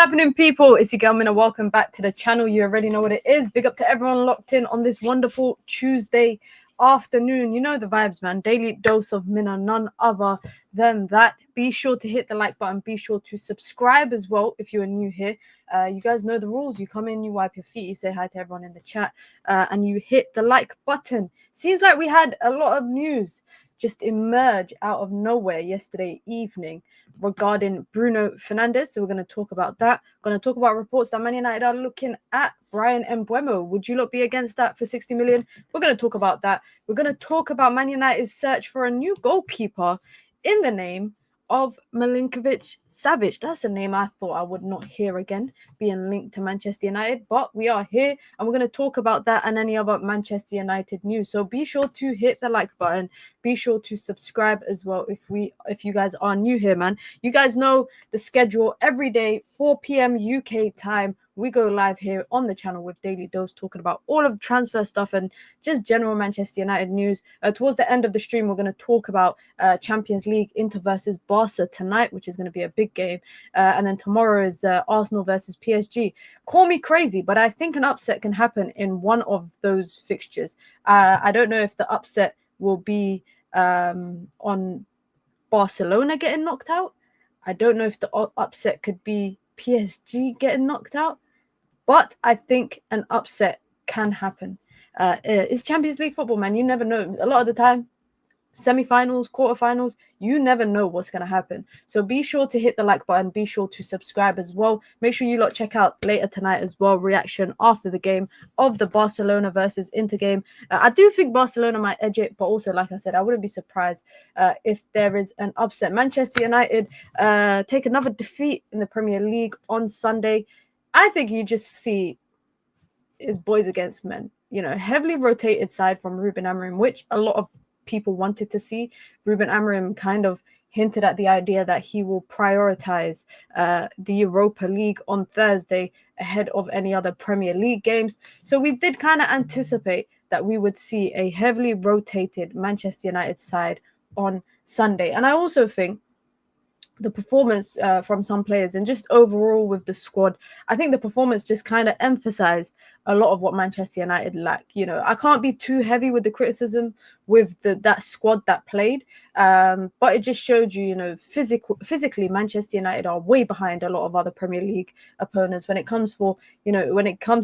happening, people? It's your girl Mina. Welcome back to the channel. You already know what it is. Big up to everyone locked in on this wonderful Tuesday afternoon. You know the vibes, man. Daily dose of Mina, none other than that. Be sure to hit the like button. Be sure to subscribe as well if you are new here. You guys know the rules. You come in, you wipe your feet, you say hi to everyone in the chat, and you hit the like button. Seems like we had a lot of news just emerge out of nowhere yesterday evening regarding Bruno Fernandes. So we're going to talk about that. We're going to talk about reports that Man United are looking at Brian Mbeumo. Would you not be against that for 60 million? We're going to talk about that. We're going to talk about Man United's search for a new goalkeeper in the name of Milinkovic-Savic. That's a name I thought I would not hear again being linked to Manchester United, but we are here and we're going to talk about that and any other Manchester United news. So be sure to hit the like button. Be sure to subscribe as well if you guys are new here, man. You guys know the schedule. Every day 4 p.m. UK time we go live here on the channel with Daily Dose, talking about all of the transfer stuff and just general Manchester United news. Towards the end of the stream, we're going to talk about Champions League, Inter versus Barca tonight, which is going to be a big game. And then tomorrow is Arsenal versus PSG. Call me crazy, but I think an upset can happen in one of those fixtures. I don't know if the upset will be on Barcelona getting knocked out. I don't know if the upset could be PSG getting knocked out, but I think an upset can happen. It's Champions League football, man. You never know. A lot of the time, semi-finals, quarterfinals, you never know what's going to happen. So be sure to hit the like button. Be sure to subscribe as well. Make sure you lot check out later tonight as well, reaction after the game of the Barcelona versus Inter game. I do think Barcelona might edge it, but also, like I said, I wouldn't be surprised if there is an upset. Manchester United take another defeat in the Premier League on Sunday. I think you just see is boys against men. You know, heavily rotated side from Ruben Amorim, which a lot of people wanted to see. Ruben Amorim kind of hinted at the idea that he will prioritize the Europa League on Thursday ahead of any other Premier League games. So we did kind of anticipate that we would see a heavily rotated Manchester United side on Sunday. And I also think the performance from some players and just overall with the squad, I think the performance just kind of emphasized a lot of what Manchester United lack. You know, I can't be too heavy with the criticism with that squad that played, but it just showed you, you know, physically Manchester United are way behind a lot of other Premier League opponents when it comes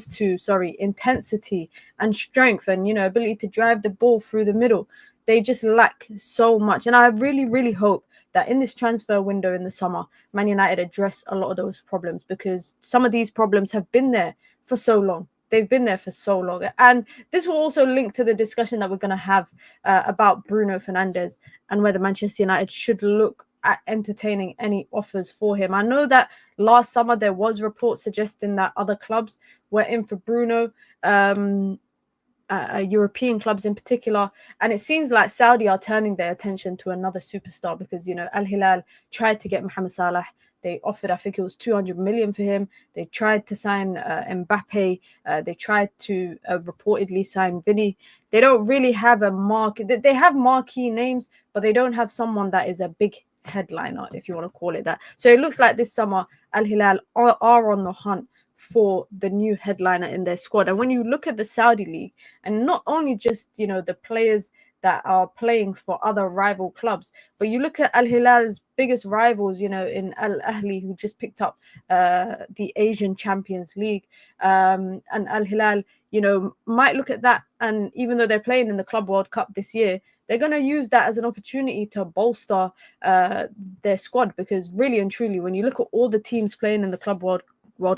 to intensity and strength and, you know, ability to drive the ball through the middle. They just lack so much, and I really hope that in this transfer window in the summer, Man United address a lot of those problems, because some of these problems have been there for so long. They've been there for so long. And this will also link to the discussion that we're going to have about Bruno Fernandes and whether Manchester United should look at entertaining any offers for him. I know that last summer there was reports suggesting that other clubs were in for Bruno, European clubs in particular, and it seems like Saudi are turning their attention to another superstar, because, you know, Al Hilal tried to get Mohamed Salah. They offered, I think it was 200 million for him. They tried to sign Mbappe. They tried to reportedly sign Vini. They don't really have a market. They have marquee names, but they don't have someone that is a big headliner, if you want to call it that. So it looks like this summer Al Hilal are on the hunt for the new headliner in their squad. And when you look at the Saudi league, and not only just, you know, the players that are playing for other rival clubs, but you look at Al Hilal's biggest rivals, you know, in Al Ahly, who just picked up the Asian Champions League, and Al Hilal, you know, might look at that, and even though they're playing in the Club World Cup this year, they're going to use that as an opportunity to bolster their squad, because really and truly, when you look at all the teams playing in the Club World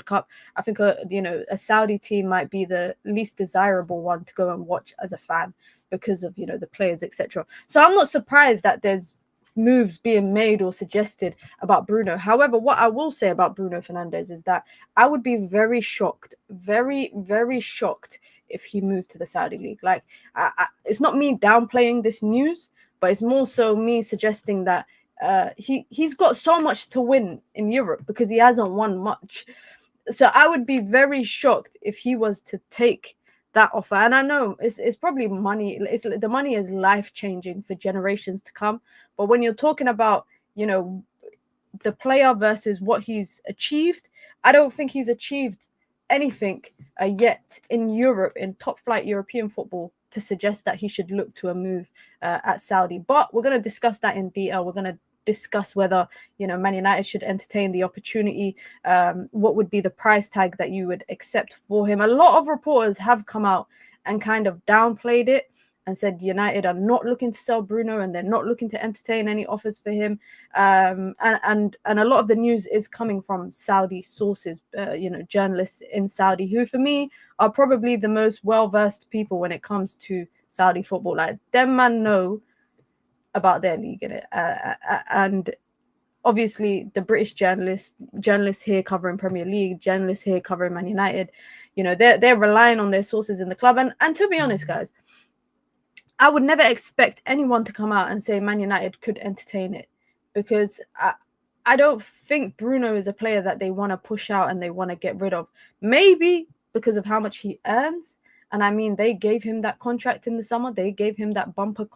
Cup, I think you know, a Saudi team might be the least desirable one to go and watch as a fan, because of, you know, the players, etc. So I'm not surprised that there's moves being made or suggested about Bruno. However, what I will say about Bruno Fernandes is that I would be very shocked, very shocked if he moved to the Saudi league. Like, it's not me downplaying this news, but it's more so me suggesting that he's got so much to win in Europe because he hasn't won much. So I would be very shocked if he was to take that offer. And I know it's probably money. The money is life-changing for generations to come. But when you're talking about, you know, the player versus what he's achieved, I don't think he's achieved anything yet in Europe, in top flight European football, to suggest that he should look to a move at Saudi. But we're going to discuss that in detail. We're going to discuss whether, Man United should entertain the opportunity. What would be the price tag that you would accept for him? A lot of reporters have come out and kind of downplayed it and said United are not looking to sell Bruno and they're not looking to entertain any offers for him. And a lot of the news is coming from Saudi sources, journalists in Saudi, who for me are probably the most well-versed people when it comes to Saudi football. Like, them man know about their league in it. And obviously the British journalists here covering Premier League, journalists here covering Man United, they're relying on their sources in the club. And to be honest, guys, I would never expect anyone to come out and say Man United could entertain it, because I don't think Bruno is a player that they want to push out and they want to get rid of. Maybe because of how much he earns. And I mean, they gave him that contract in the summer. They gave him that bumper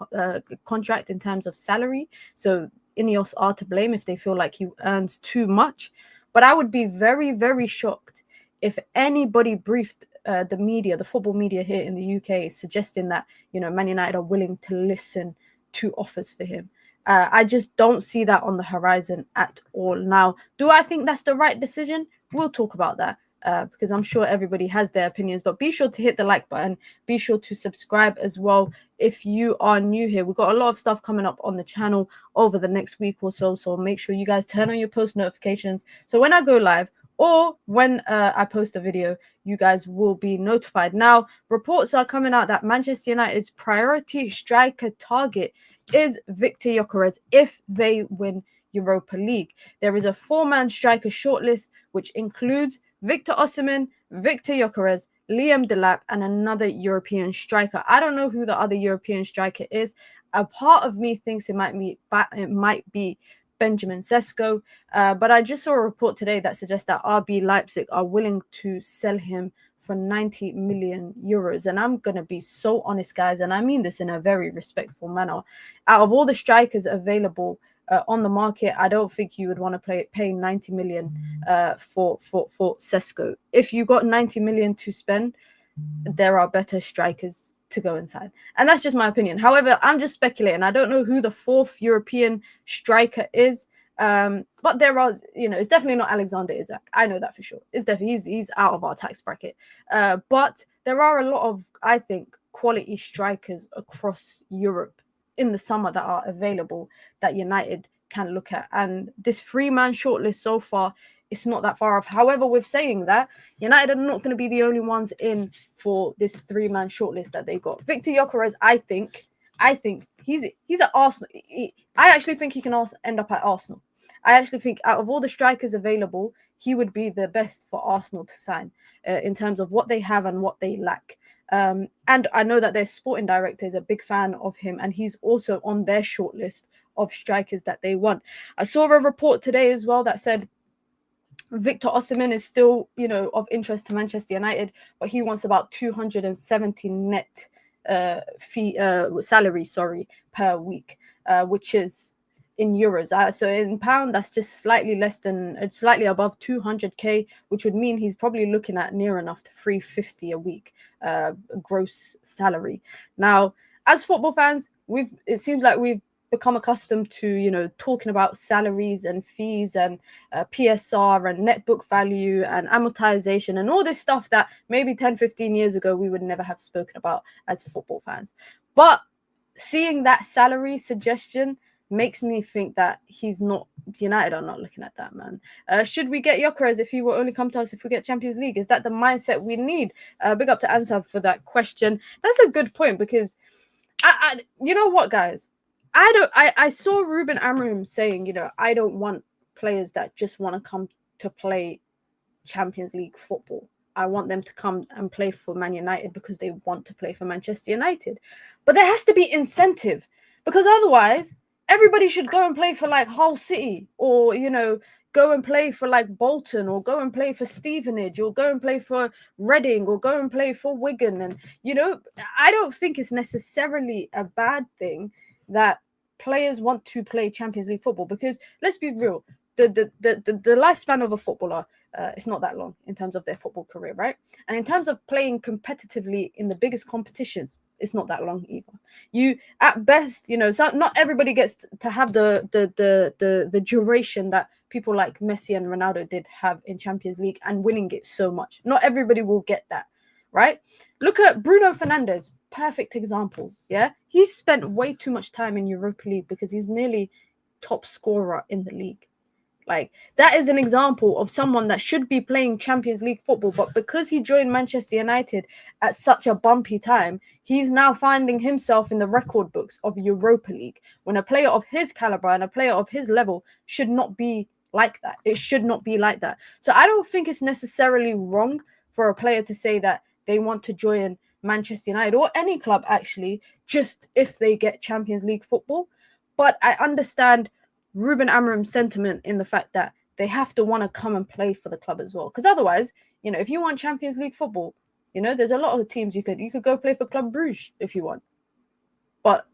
contract in terms of salary. So Ineos are to blame if they feel like he earns too much. But I would be very, very shocked if anybody briefed the media, the football media here in the UK, suggesting that, Man United are willing to listen to offers for him. I just don't see that on the horizon at all. Now, do I think that's the right decision? We'll talk about that. Because I'm sure everybody has their opinions, but be sure to hit the like button. Be sure to subscribe as well if you are new here. We've got a lot of stuff coming up on the channel over the next week or so, so make sure you guys turn on your post notifications, so when I go live or when I post a video, you guys will be notified. Now, reports are coming out that Manchester United's priority striker target is Victor Gyökeres if they win Europa League. There is a 4-man striker shortlist, which includes Victor Osimhen, Victor Gyökeres, Liam Delap, and another European striker. I don't know who the other European striker is. A part of me thinks it might be Benjamin Sesko, but I just saw a report today that suggests that RB Leipzig are willing to sell him for 90 million euros. And I'm going to be so honest, guys, and I mean this in a very respectful manner. Out of all the strikers available on the market, I don't think you would want to pay 90 million for Sesko. If you got 90 million to spend, there are better strikers to go inside. And that's just my opinion. However, I'm just speculating. I don't know who the 4th European striker is. But there are, it's definitely not Alexander Isak. I know that for sure. It's definitely, he's out of our tax bracket. But there are a lot of, I think, quality strikers across Europe in the summer that are available that United can look at. And this 3-man shortlist so far, it's not that far off. However, with saying that, United are not going to be the only ones in for this 3-man shortlist that they got. Victor Gyökeres, I think he's at Arsenal. I actually think he can end up at Arsenal. I actually think out of all the strikers available, he would be the best for Arsenal to sign in terms of what they have and what they lack. And I know that their sporting director is a big fan of him, and he's also on their shortlist of strikers that they want. I saw a report today as well that said Victor Osimhen is still, of interest to Manchester United, but he wants about 270 net salary per week, which is in euros. So in pound, that's just slightly above 200k, which would mean he's probably looking at near enough to 350 a week gross salary. Now, as football fans, it seems like we've become accustomed to, talking about salaries and fees and PSR and net book value and amortization and all this stuff that maybe 10-15 years ago we would never have spoken about as football fans. But seeing that salary suggestion makes me think that United are not looking at that, man. Should we get Gyökeres if he will only come to us if we get Champions League? Is that the mindset we need? Big up to Ansab for that question. That's a good point, because you know what, guys? I saw Ruben Amorim saying, I don't want players that just want to come to play Champions League football. I want them to come and play for Man United because they want to play for Manchester United. But there has to be incentive, because otherwise everybody should go and play for like Hull City, or, go and play for like Bolton, or go and play for Stevenage, or go and play for Reading, or go and play for Wigan. And, I don't think it's necessarily a bad thing that players want to play Champions League football, because let's be real, the lifespan of a footballer It's not that long in terms of their football career, right? And in terms of playing competitively in the biggest competitions, it's not that long either. You, at best, so not everybody gets to have the duration that people like Messi and Ronaldo did have in Champions League and winning it so much. Not everybody will get that, right? Look at Bruno Fernandes, perfect example. Yeah, he's spent way too much time in Europa League because he's nearly top scorer in the league. Like, that is an example of someone that should be playing Champions League football, but because he joined Manchester United at such a bumpy time, he's now finding himself in the record books of Europa League, when a player of his caliber and a player of his level should not be like that. It should not be like that. So I don't think it's necessarily wrong for a player to say that they want to join Manchester United or any club, actually, just if they get Champions League football. But I understand Ruben Amorim's sentiment in the fact that they have to want to come and play for the club as well. Because otherwise, if you want Champions League football, there's a lot of teams you could go play for Club Brugge if you want. But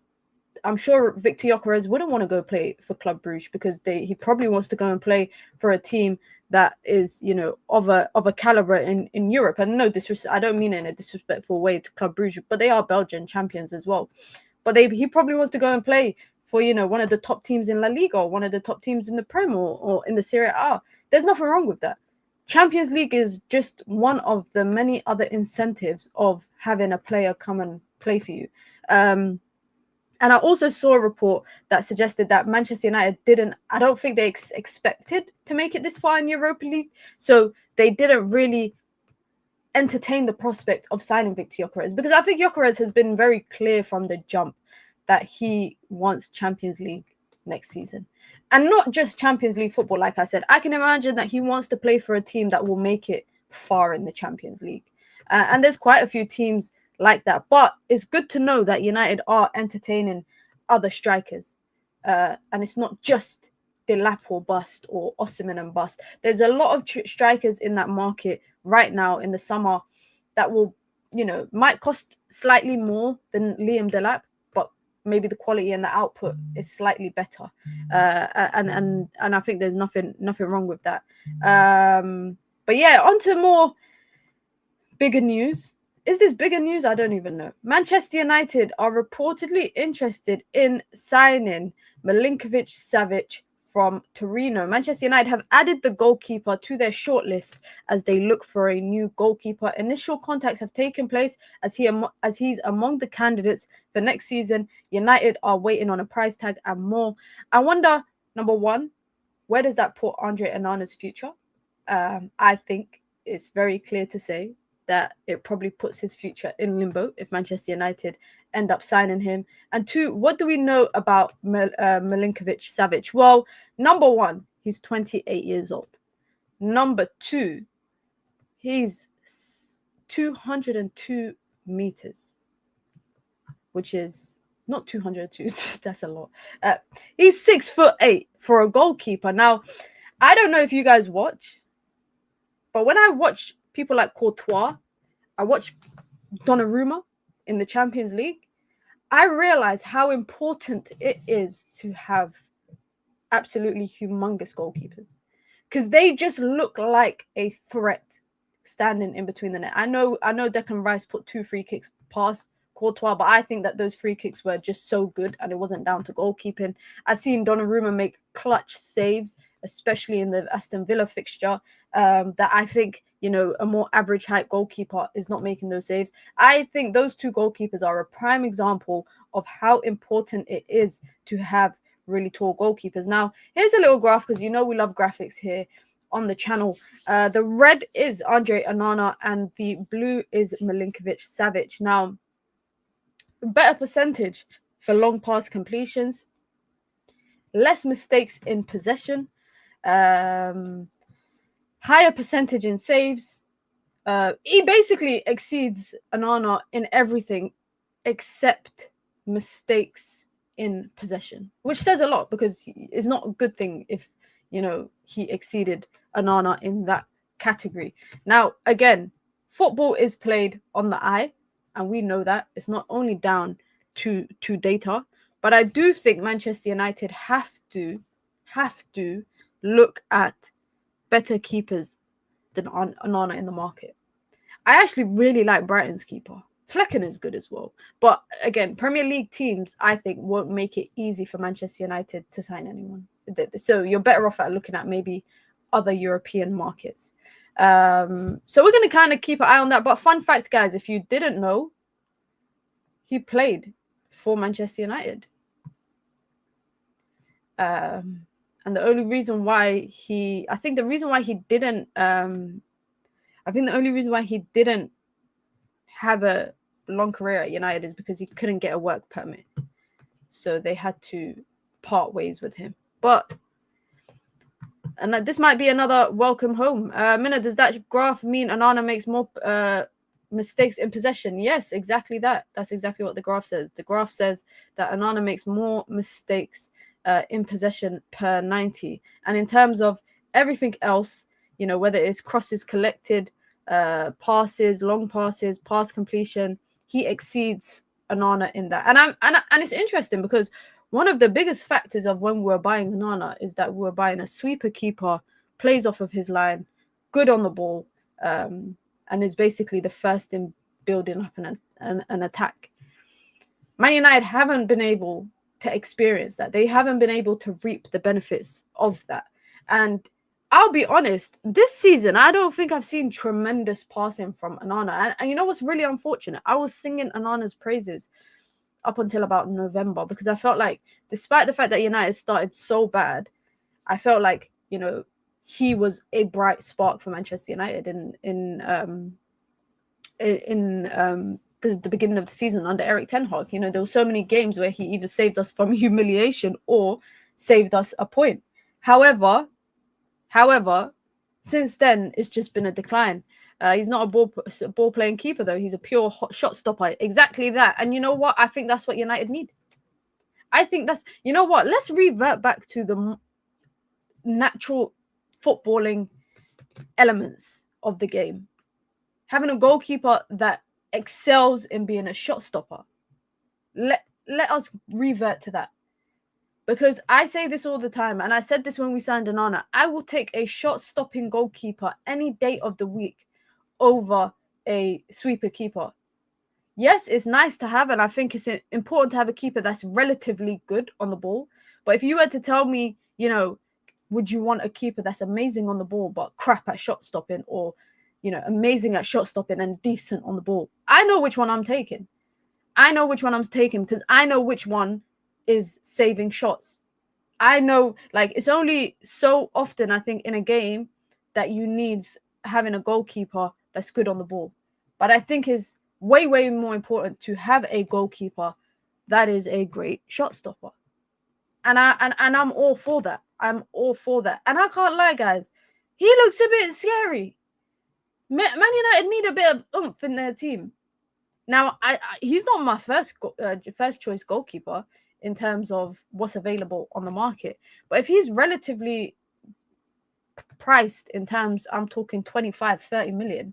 I'm sure Victor Gyökeres wouldn't want to go play for Club Brugge because he probably wants to go and play for a team that is, of a caliber in Europe. And no disrespect, I don't mean it in a disrespectful way to Club Brugge, but they are Belgian champions as well. But he probably wants to go and play for, one of the top teams in La Liga or one of the top teams in the Prem or in the Serie A. There's nothing wrong with that. Champions League is just one of the many other incentives of having a player come and play for you. And I also saw a report that suggested that Manchester United I don't think they expected to make it this far in Europa League. So they didn't really entertain the prospect of signing Victor Gyökeres, because I think Gyökeres has been very clear from the jump that he wants Champions League next season. And not just Champions League football, like I said. I can imagine that he wants to play for a team that will make it far in the Champions League. And there's quite a few teams like that. But it's good to know that United are entertaining other strikers. And it's not just Delap or bust or Osimhen and bust. There's a lot of strikers in that market right now in the summer that will, might cost slightly more than Liam Delap, maybe the quality and the output is slightly better, and I think there's nothing wrong with that. But yeah, on to more bigger news. Is this bigger news? I don't even know. Manchester United are reportedly interested in signing Milinkovic-Savic from Torino. Manchester United have added the goalkeeper to their shortlist as they look for a new goalkeeper. Initial contacts have taken place as he's among the candidates for next season. United are waiting on a price tag and more. I wonder, number one, where does that put Andre Onana's future? I think it's very clear to say that it probably puts his future in limbo if Manchester United end up signing him. And two, what do we know about Milinkovic-Savic? Well, number one, he's 28 years old. Number two, he's 202 meters, which is not 202. That's a lot. He's 6'8" for a goalkeeper. Now, I don't know if you guys watch, but when I watch people like Courtois, I watch Donnarumma in the Champions League, I realize how important it is to have absolutely humongous goalkeepers, because they just look like a threat standing in between the net. I know Declan Rice put 2 free kicks past Courtois, but I think that those free kicks were just so good and it wasn't down to goalkeeping. I've seen Donnarumma make clutch saves, especially in the Aston Villa fixture, that I think, a more average height goalkeeper is not making those saves. I think those two goalkeepers are a prime example of how important it is to have really tall goalkeepers. Now, here's a little graph, because we love graphics here on the channel. The red is Andre Onana and the blue is Milinkovic-Savic. Now, better percentage for long pass completions, less mistakes in possession, higher percentage in saves. He basically exceeds Onana in everything except mistakes in possession, which says a lot, because it's not a good thing if he exceeded Onana in that category. Now, again, football is played on the eye, and we know that it's not only down to data, but I do think Manchester United have to look at better keepers than Onana in the market. I actually really like Brighton's keeper. Flecken is good as well. But again, Premier League teams, I think, won't make it easy for Manchester United to sign anyone. So you're better off at looking at maybe other European markets. So we're going to kind of keep an eye on that. But fun fact, guys, if you didn't know, he played for Manchester United. And the only reason why I think the only reason why he didn't have a long career at United is because he couldn't get a work permit. So they had to part ways with him. And this might be another welcome home. Mina, does that graph mean Onana makes more mistakes in possession? Yes, exactly that. That's exactly what the graph says. The graph says that Onana makes more mistakes in possession per 90. And in terms of everything else, whether it's crosses collected, passes, long passes, pass completion, he exceeds Onana in that. And it's interesting because one of the biggest factors of when we're buying Onana is that we're buying a sweeper keeper, plays off of his line, good on the ball, and is basically the first in building up an attack. Man United haven't been able to experience that. They haven't been able to reap the benefits of that. And I'll be honest, this season, I don't think I've seen tremendous passing from Onana. And you know what's really unfortunate? I was singing Onana's praises up until about November because I felt like, despite the fact that United started so bad, I felt like, he was a bright spark for Manchester United in the beginning of the season under Erik ten Hag. There were so many games where he either saved us from humiliation or saved us a point. However, since then, it's just been a decline. He's not a ball playing keeper, though. He's a pure shot stopper. Exactly that. And you know what? I think that's what United need. I think that's, let's revert back to the natural footballing elements of the game. Having a goalkeeper that excels in being a shot stopper. Let us revert to that. Because I say this all the time, and I said this when we signed Onana, I will take a shot-stopping goalkeeper any day of the week over a sweeper keeper. Yes, it's nice to have, and I think it's important to have a keeper that's relatively good on the ball. But if you were to tell me, would you want a keeper that's amazing on the ball but crap at shot-stopping, or, amazing at shot-stopping and decent on the ball? I know which one I'm taking. Because I know which one is saving shots. I know, it's only so often, I think, in a game that you need having a goalkeeper that's good on the ball. But I think it's way, way more important to have a goalkeeper that is a great shot stopper. And I'm all for that. And I can't lie, guys. He looks a bit scary. Man United need a bit of oomph in their team. Now, he's not my first choice goalkeeper in terms of what's available on the market. But if he's relatively priced in terms, I'm talking 25, 30 million,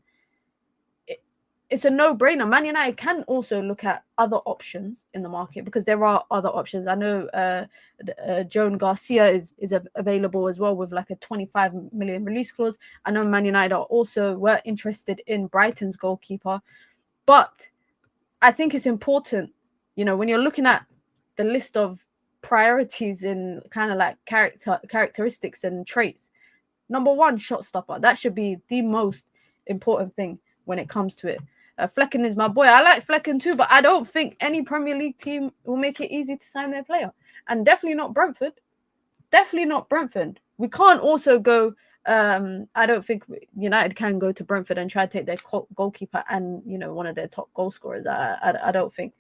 it's a no-brainer. Man United can also look at other options in the market because there are other options. I know Joan Garcia is available as well with like a 25 million release clause. I know Man United were interested in Brighton's goalkeeper. But I think it's important, when you're looking at the list of priorities in kind of like characteristics and traits, number one, shot stopper. That should be the most important thing when it comes to it. Flecken is my boy. I like Flecken too, but I don't think any Premier League team will make it easy to sign their player. And definitely not Brentford. We can't also go, I don't think United can go to Brentford and try to take their goalkeeper and, one of their top goal scorers. I don't think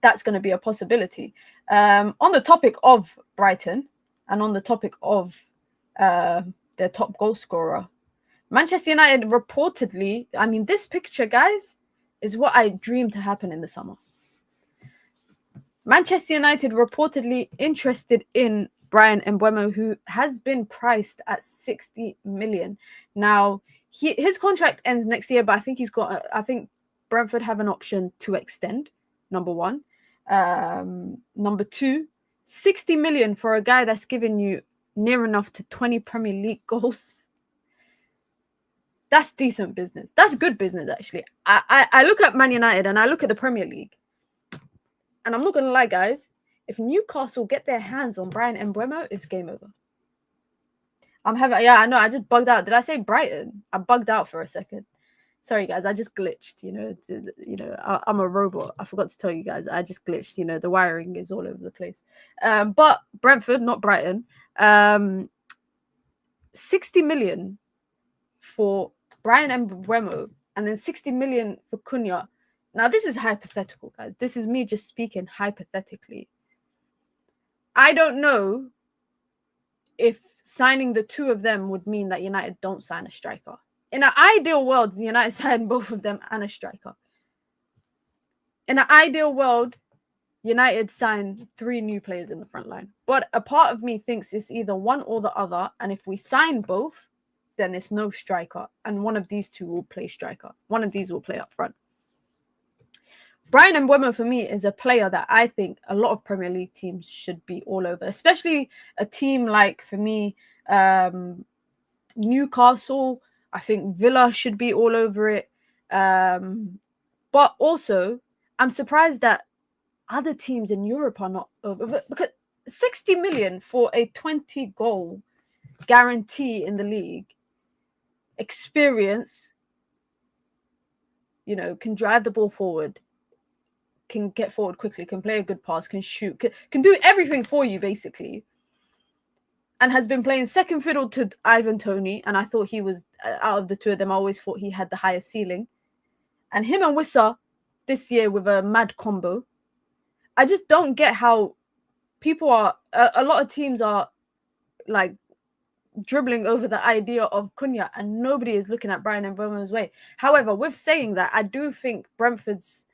that's going to be a possibility. On the topic of Brighton and on the topic of their top goal scorer, Manchester United reportedly, this picture, guys, is what I dreamed to happen in the summer. Manchester United reportedly interested in Bryan Mbeumo, who has been priced at 60 million. Now, his contract ends next year, but I think Brentford have an option to extend, number one. Number two, 60 million for a guy that's given you near enough to 20 Premier League goals. That's decent business. That's good business, actually. I look at Man United and I look at the Premier League, and I'm not gonna lie, guys. If Newcastle get their hands on Brian Mbeumo, it's game over. I know, I just bugged out. Did I say Brighton? I bugged out for a second. Sorry, guys, I just glitched. I'm a robot. I forgot to tell you guys, I just glitched. The wiring is all over the place. But Brentford, not Brighton. 60 million for Brian Mbeumo, and then 60 million for Cunha. Now, this is hypothetical, guys. This is me just speaking hypothetically. I don't know if signing the two of them would mean that United don't sign a striker. In an ideal world, United sign both of them and a striker. In an ideal world, United sign 3 new players in the front line. But a part of me thinks it's either one or the other. And if we sign both, then it's no striker. And one of these two will play striker. One of these will play up front. Brian Mbeumo, for me, is a player that I think a lot of Premier League teams should be all over. Especially a team like, for me, Newcastle. I think Villa should be all over it. But also, I'm surprised that other teams in Europe are not over. Because 60 million for a 20-goal guarantee in the league, experience, can drive the ball forward, can get forward quickly, can play a good pass, can shoot, can do everything for you, basically. And has been playing second fiddle to Ivan Toney. And I thought he was, out of the two of them, I always thought he had the highest ceiling. And him and Wissa this year with a mad combo. I just don't get how people are, a lot of teams are like dribbling over the idea of Cunha, and nobody is looking at Brian Mbeumo's way. However, with saying that, I do think Brentford's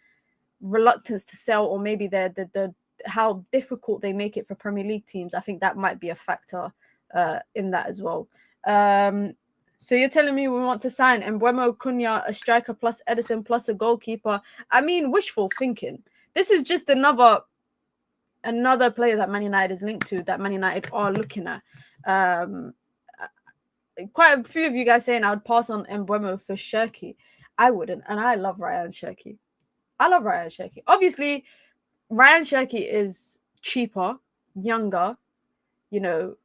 reluctance to sell, or maybe the how difficult they make it for Premier League teams, I think that might be a factor in that as well. So you're telling me we want to sign Mbeumo, Cunha, a striker plus Edison plus a goalkeeper? I mean, wishful thinking. This is just another player that Man United is linked to, that Man United are looking at. Quite a few of you guys saying I would pass on Mbeumo for Cherki. I wouldn't, and I love Ryan Cherki. Obviously, Ryan Cherki is cheaper, younger. You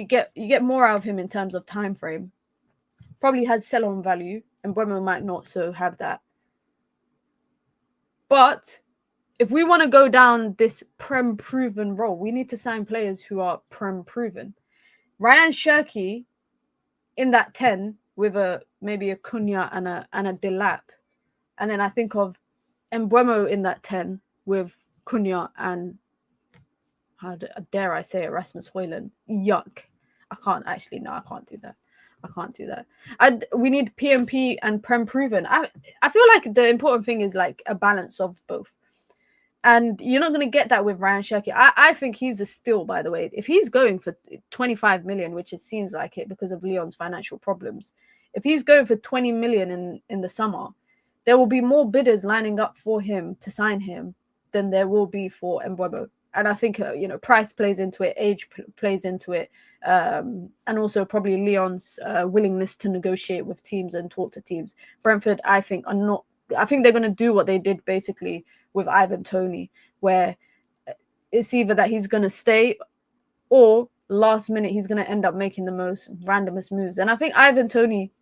get more out of him in terms of time frame. Probably has sell-on value, and Mbeumo might not so have that. But if we want to go down this Prem-proven role, we need to sign players who are Prem-proven. Ryan Cherki in that 10 with maybe a Cunha and a Delap. And then I think of Mbeumo in that 10 with Cunha and, how dare I say it, Rasmus Højlund. Yuck. I can't do that. We need PMP and Prem proven. I feel like the important thing is like a balance of both. And you're not going to get that with Ryan Cherki. I think he's a steal, by the way. If he's going for 25 million, which it seems like it because of Lyon's financial problems, if he's going for 20 million in the summer, there will be more bidders lining up for him to sign him than there will be for Mbeumo. And I think, price plays into it, age plays into it, and also probably Lyon's willingness to negotiate with teams and talk to teams. Brentford, I think they're going to do what they did basically with Ivan Toney, where it's either that he's going to stay or last minute he's going to end up making the most randomest moves. And I think Ivan Toney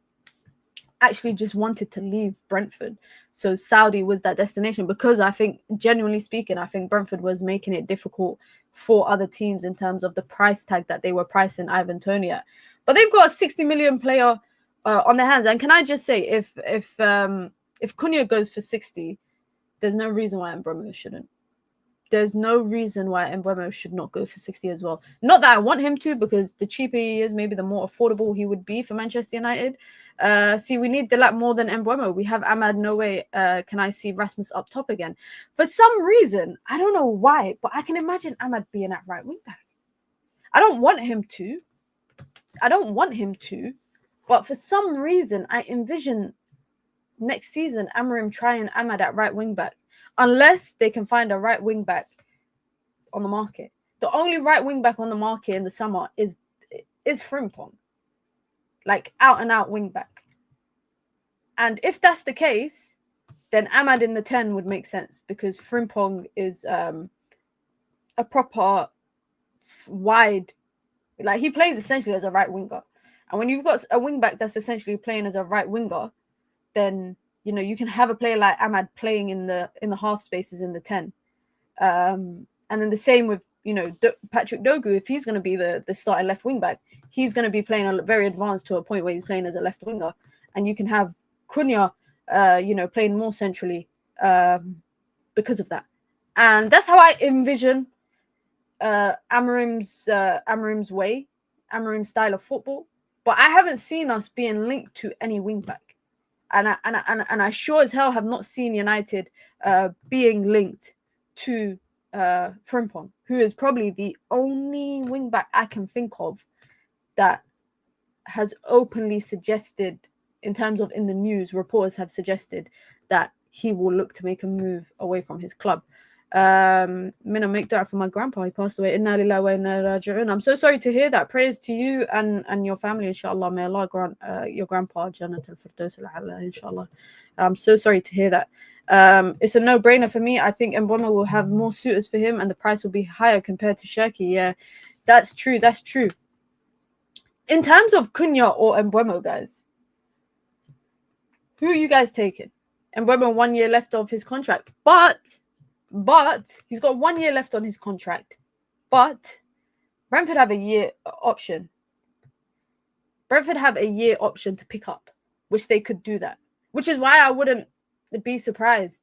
actually just wanted to leave Brentford. So Saudi was that destination, because I think, genuinely speaking, I think Brentford was making it difficult for other teams in terms of the price tag that they were pricing Ivan Toney at. But they've got a 60 million player on their hands. And can I just say, if Cunha goes for 60, there's no reason why Mbeumo shouldn't. There's no reason why Mbeumo should not go for 60 as well. Not that I want him to, because the cheaper he is, maybe the more affordable he would be for Manchester United. We need Delap more than Mbeumo. We have Ahmad. No way can I see Rasmus up top again. For some reason, I don't know why, but I can imagine Ahmad being at right wing back. I don't want him to, but for some reason, I envision next season Amorim trying Ahmad at right wing back. Unless they can find a right wing back on the market. The only right wing back on the market in the summer is Frimpong. Like out and out wing back. And if that's the case, then Ahmad in the 10 would make sense, because Frimpong is a proper wide, like he plays essentially as a right winger. And when you've got a wing back that's essentially playing as a right winger, then you can have a player like Ahmad playing in the half spaces in the 10. And then the same with Patrick Dogu. If he's going to be the starting left wing back, he's going to be playing a very advanced to a point where he's playing as a left winger, and you can have Cunha playing more centrally because of that. And that's how I envision Amorim's way, Amorim's style of football. But I haven't seen us being linked to any wing back, and I sure as hell have not seen United being linked to Frimpong, who is probably the only wing back I can think of that has openly suggested, in terms of in the news, reporters have suggested that he will look to make a move away from his club. Mina, make dua for my grandpa. He passed away. Inna lillahi wa inna ilaihi raji'un. I'm so sorry to hear that. Prayers to you and your family, inshallah. May Allah grant your grandpa Jannat al-Firdaus al-A'la, inshallah. I'm so sorry to hear that. It's a no-brainer for me. I think Mbeumo will have more suitors for him, and the price will be higher compared to Shirky. Yeah, that's true. That's true. In terms of Cunha or Mbeumo, guys, who are you guys taking? Mbeumo 1 year left of his contract, but he's got 1 year left on his contract. But Brentford have a year option. Brentford have a year option to pick up, which they could do that. Which is why I wouldn't be surprised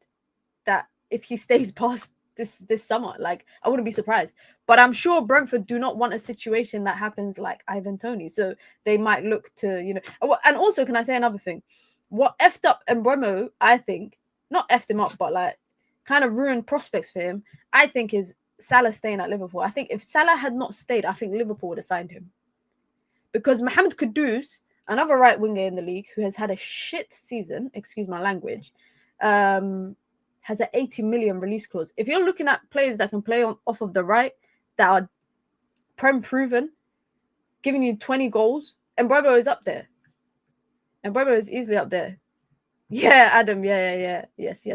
that if he stays past this summer, like I wouldn't be surprised. But I'm sure Brentford do not want a situation that happens like Ivan Toney. So they might look to, and also, can I say another thing? What effed up Mbeumo, I think, not effed him up, but like kind of ruined prospects for him, I think, is Salah staying at Liverpool. I think if Salah had not stayed, I think Liverpool would have signed him. Because Mohamed Kudus, another right winger in the league who has had a shit season, excuse my language, has an 80 million release clause. If you're looking at players that can play off of the right, that are Prem proven, giving you 20 goals, Mbeumo is up there. Mbeumo is easily up there. Yeah, Adam. Yeah. Yes.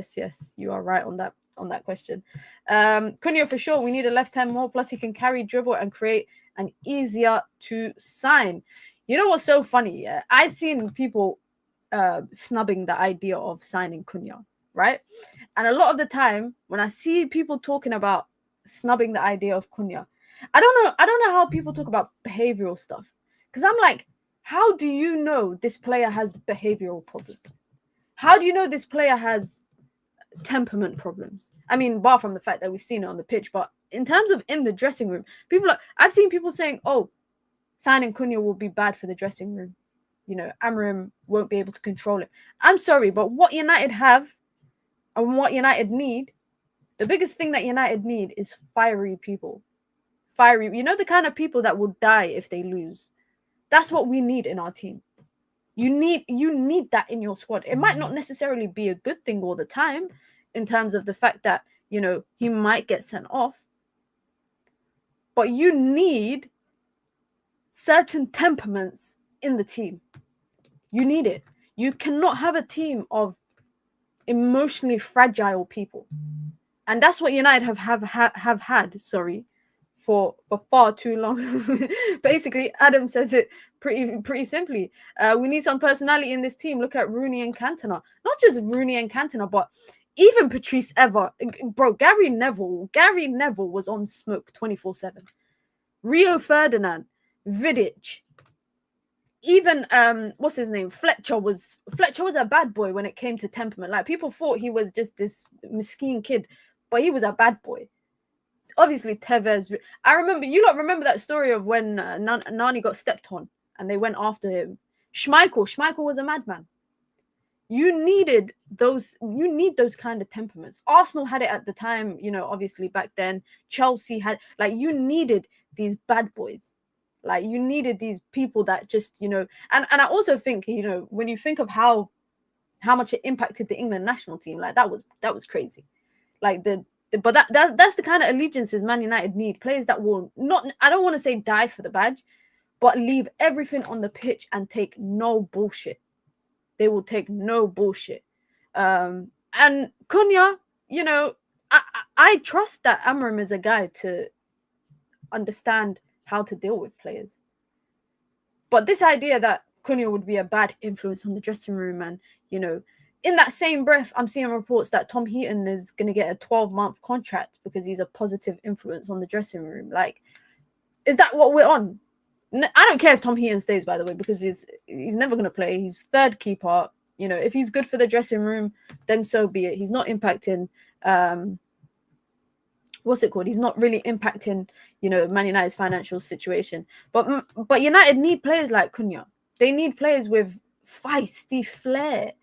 You are right on that question. Cunha for sure. We need a left hand more. Plus, he can carry, dribble, and create an easier to sign. You know what's so funny? Yeah, I've seen people snubbing the idea of signing Cunha, right? And a lot of the time, when I see people talking about snubbing the idea of Cunha, I don't know how people talk about behavioral stuff, because I'm like, how do you know this player has behavioral problems? How do you know this player has temperament problems? I mean, bar from the fact that we've seen it on the pitch, but in terms of in the dressing room, I've seen people saying, oh, signing Cunha will be bad for the dressing room. Amorim won't be able to control it. I'm sorry, but what United have and what United need, the biggest thing that United need is fiery people. The kind of people that will die if they lose. That's what we need in our team. You need that in your squad. It might not necessarily be a good thing all the time, in terms of the fact that, he might get sent off. But you need certain temperaments in the team. You need it. You cannot have a team of emotionally fragile people. And that's what United have had, for far too long. Basically, Adam says it pretty simply. We need some personality in this team. Look at Rooney and Cantona. Not just Rooney and Cantona, but even Patrice Evra. Bro, Gary Neville was on smoke 24/7. Rio Ferdinand, Vidic, even what's his name? Fletcher was a bad boy when it came to temperament. Like, people thought he was just this mesquite kid, but he was a bad boy. Obviously, Tevez. I remember, you lot remember that story of when Nani got stepped on and they went after him. Schmeichel was a madman. You need those kind of temperaments. Arsenal had it at the time, obviously back then. Chelsea had, you needed these bad boys. You needed these people that just, and I also think, when you think of how much it impacted the England national team, that was crazy. But that's the kind of allegiances Man United need. Players that will not, I don't want to say die for the badge, but leave everything on the pitch and take no bullshit. they will take no bullshit. And Cunha, you know, I trust that Amorim is a guy to understand how to deal with players. But this idea that Cunha would be a bad influence on the dressing room, and, you know, in that same breath, I'm seeing reports that Tom Heaton is going to get a 12-month contract because he's a positive influence on the dressing room. Like, is that what we're on? I don't care if Tom Heaton stays, by the way, because he's never going to play. He's third keeper. You know, if he's good for the dressing room, then so be it. He's not impacting, what's it called? He's not really impacting, you know, Man United's financial situation. But United need players like Cunha. They need players with feisty flair.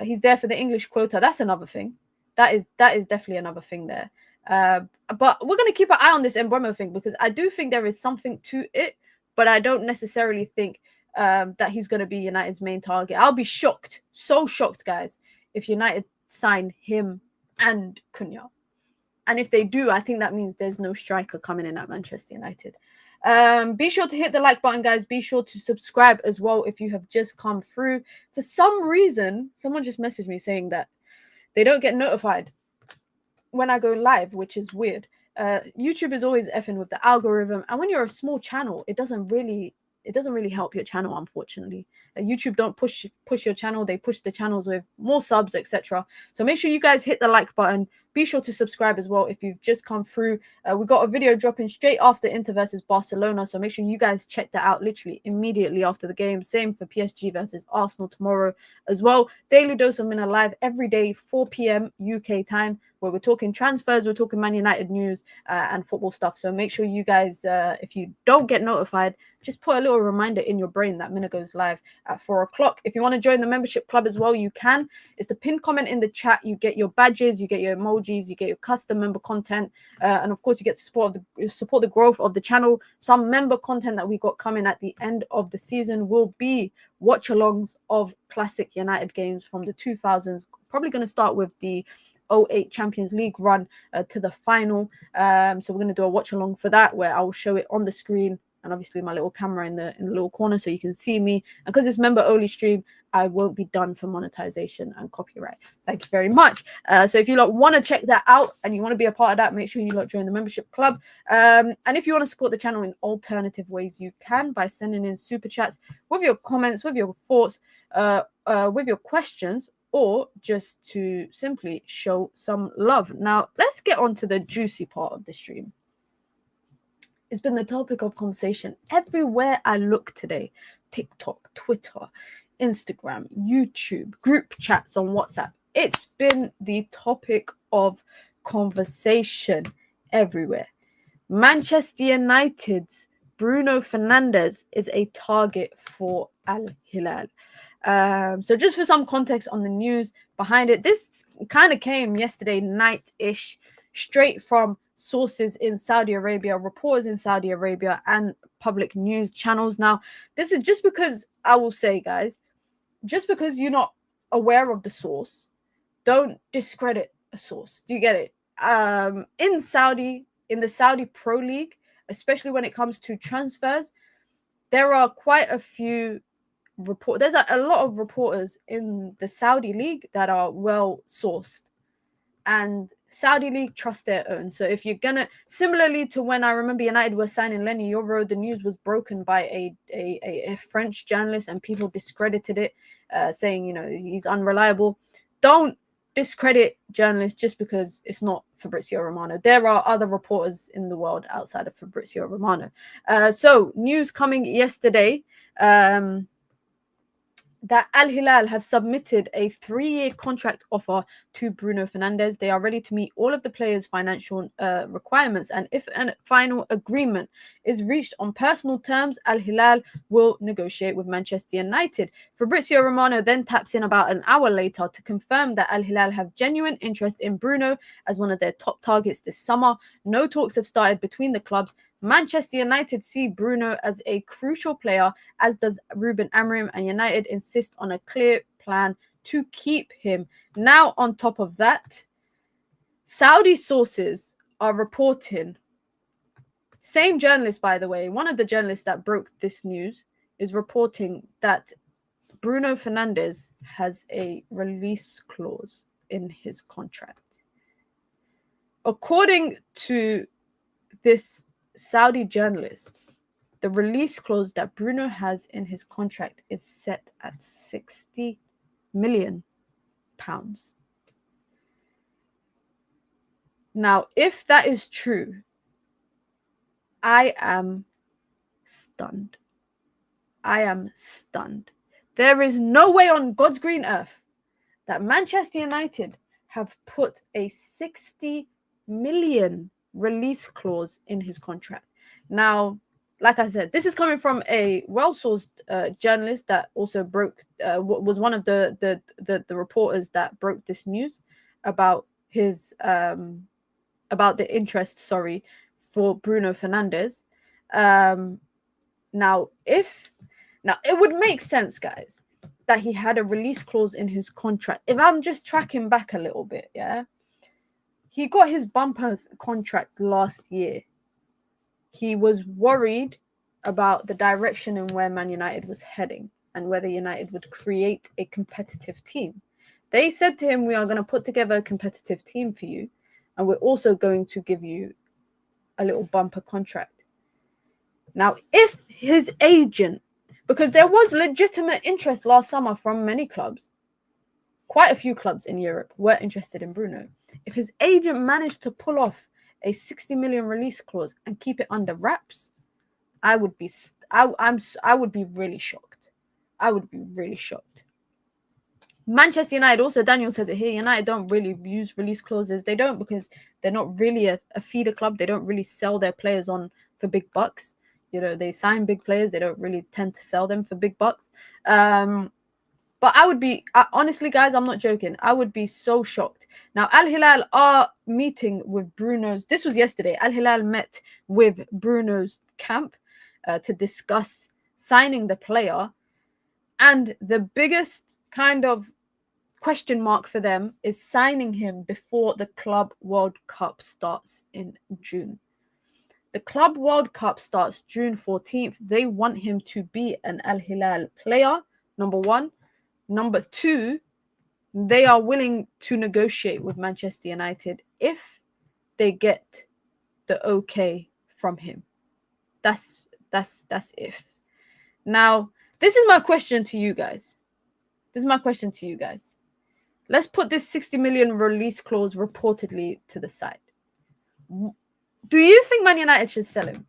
He's there for the English quota. That's another thing. That is definitely another thing there. But we're going to keep an eye on this Mbeumo thing, because I do think there is something to it, but I don't necessarily think that he's going to be United's main target. I'll be shocked, so shocked, guys, if United sign him and Cunha. And if they do, I think that means there's no striker coming in at Manchester United. Be sure to hit the like button, guys. Be sure to subscribe as well if you have just come through. For some reason, someone just messaged me saying that they don't get notified when I go live, which is weird. YouTube is always effing with the algorithm, and when you're a small channel, it doesn't really help your channel, unfortunately. YouTube don't push your channel. They push the channels with more subs, etc. So make sure you guys hit the like button. Be sure to subscribe as well if you've just come through. We got a video dropping straight after Inter versus Barcelona, so make sure you guys check that out literally immediately after the game. Same for PSG versus Arsenal tomorrow as well. Daily Dose of Mina live every day, 4 p.m. UK time, where we're talking transfers, we're talking Man United news and football stuff. So make sure you guys, if you don't get notified, just put a little reminder in your brain that Mina goes live at 4 o'clock. If you want to join the membership club as well, you can. It's the pinned comment in the chat. You get your badges, you get your emojis, you get your custom member content, and of course you get to support the growth of the channel. Some member content that we got coming at the end of the season will be watch-alongs of classic United games from the 2000s. Probably going to start with the 2008 Champions League run to the final. So we're going to do a watch-along for that, where I will show it on the screen, and obviously my little camera in the little corner so you can see me. And because it's member-only stream, I won't be done for monetization and copyright. Thank you very much. So if you lot want to check that out and you want to be a part of that, make sure you lot join the membership club. And if you want to support the channel in alternative ways, you can by sending in super chats with your comments, with your thoughts, with your questions, or just to simply show some love. Now, let's get on to the juicy part of the stream. It's been the topic of conversation everywhere I look today. TikTok, Twitter, Instagram, YouTube, group chats on WhatsApp. It's been the topic of conversation everywhere. Manchester United's Bruno Fernandes is a target for Al Hilal. So just for some context on the news behind it, this kind of came yesterday night-ish, straight from sources in Saudi Arabia, reporters in Saudi Arabia, and public news channels. Now, this is just because, I will say, guys, just because you're not aware of the source, don't discredit a source. Do you get it? In the Saudi Pro League, especially when it comes to transfers, there are quite a few there's a lot of reporters in the Saudi league that are well sourced, and Saudi league trust their own. So if you're gonna, similarly to when I remember United were signing Lenny Yoro, the news was broken by a French journalist and people discredited it, saying, you know, he's unreliable. Don't discredit journalists just because it's not Fabrizio Romano. There are other reporters in the world outside of Fabrizio Romano. So news coming yesterday, that Al Hilal have submitted a 3-year contract offer to Bruno Fernandes. They are ready to meet all of the players' financial requirements, and if a final agreement is reached on personal terms, Al Hilal will negotiate with Manchester United. Fabrizio Romano then taps in about an hour later to confirm that Al Hilal have genuine interest in Bruno as one of their top targets this summer. No talks have started between the clubs. Manchester United see Bruno as a crucial player, as does Ruben Amorim, and United insist on a clear plan to keep him. Now, on top of that, Saudi sources are reporting, same journalist, by the way, one of the journalists that broke this news is reporting that Bruno Fernandes has a release clause in his contract. According to this Saudi journalist, the release clause that Bruno has in his contract is set at £60 million. Now, if that is true, I am stunned. I am stunned. There is no way on God's green earth that Manchester United have put a 60 million release clause in his contract. Now, like I said, this is coming from a well-sourced journalist that also was one of the reporters that broke this news about his about the interest, for Bruno Fernandes. Now it would make sense, guys, that he had a release clause in his contract. If I'm just tracking back a little bit, yeah, he got his bumper contract last year. He was worried about the direction and where Man United was heading and whether United would create a competitive team. They said to him, we are going to put together a competitive team for you, and we're also going to give you a little bumper contract. Now, if his agent, because there was legitimate interest last summer from many clubs, quite a few clubs in Europe were interested in Bruno. If his agent managed to pull off a 60 million release clause and keep it under wraps, I would be really shocked. I would be really shocked. Manchester United, also Daniel says it here, United don't really use release clauses. They don't, because they're not really a feeder club. They don't really sell their players on for big bucks. You know, they sign big players. They don't really tend to sell them for big bucks. But I would be, honestly, guys, I'm not joking. I would be so shocked. Now, Al Hilal are meeting with Bruno's. This was yesterday. Al Hilal met with Bruno's camp to discuss signing the player. And the biggest kind of question mark for them is signing him before the Club World Cup starts in June. The Club World Cup starts June 14th. They want him to be an Al Hilal player, number one. Number two, they are willing to negotiate with Manchester United if they get the okay from him. That's if. Now, this is my question to you guys. Let's put this 60 million release clause reportedly to the side. Do you think Man United should sell him?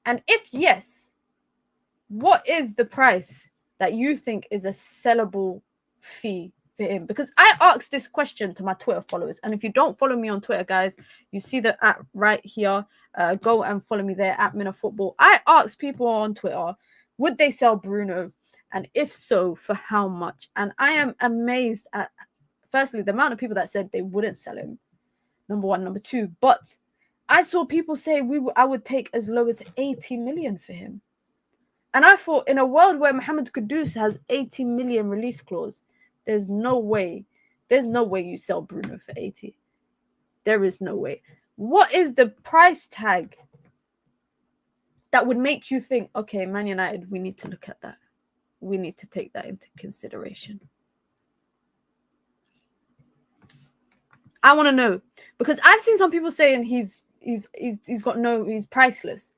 And if yes, what is the price that you think is a sellable fee for him? Because I asked this question to my Twitter followers. And if you don't follow me on Twitter, guys, you see the app right here. Go and follow me there at minamufc. I asked people on Twitter, would they sell Bruno? And if so, for how much? And I am amazed at, firstly, the amount of people that said they wouldn't sell him. Number one. Number two, but I saw people say I would take as low as 80 million for him. And I thought, in a world where Mohamed Kudus has 80 million release clause, there's no way you sell Bruno for 80. There is no way. What is the price tag that would make you think, okay, Man United, we need to look at that. We need to take that into consideration. I want to know, because I've seen some people saying he's priceless.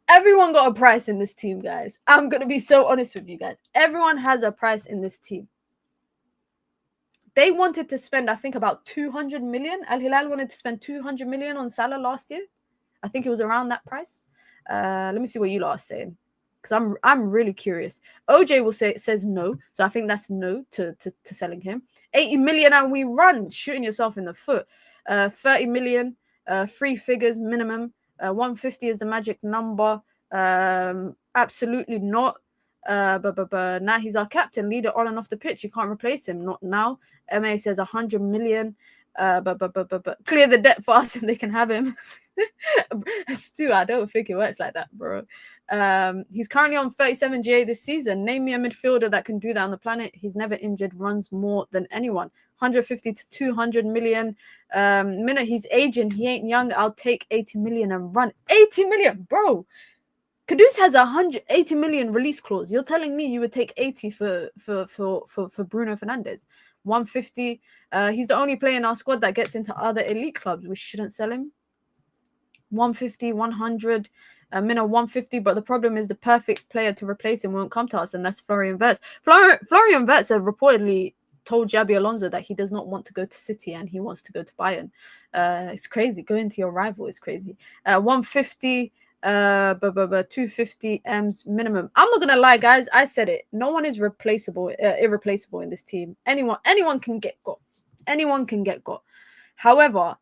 Everyone got a price in this team, guys. I'm going to be so honest with you guys. Everyone has a price in this team. They wanted to spend, I think, about 200 million. Al Hilal wanted to spend 200 million on Salah last year. I think it was around that price. Let me see what you lot are saying, because I'm really curious. OJ says no. So I think that's no to selling him. 80 million and we run, shooting yourself in the foot. 30 million, 3 figures minimum. 150 is the magic number. Absolutely not. But now he's our captain, leader on and off the pitch. You can't replace him. Not now. MA says 100 million. But clear the debt fast and they can have him. Stu, I don't think it works like that, bro. He's currently on 37 GA this season. Name me a midfielder that can do that on the planet. He's never injured, runs more than anyone. 150 to 200 million. Minute he's aging, he ain't young. I'll take 80 million and run. 80 million, bro. Kudus has 180 million release clause. You're telling me you would take 80 for Bruno Fernandes? 150. He's the only player in our squad that gets into other elite clubs. We shouldn't sell him. 150, 100, Mina 150. But the problem is the perfect player to replace him won't come to us, and that's Florian Wirtz. Florian Wirtz reportedly told Xabi Alonso that he does not want to go to City and he wants to go to Bayern. It's crazy. Going to your rival is crazy. 150. 250 M's minimum. I'm not gonna lie, guys. I said it. No one is irreplaceable in this team. Anyone can get got. Anyone can get got. However,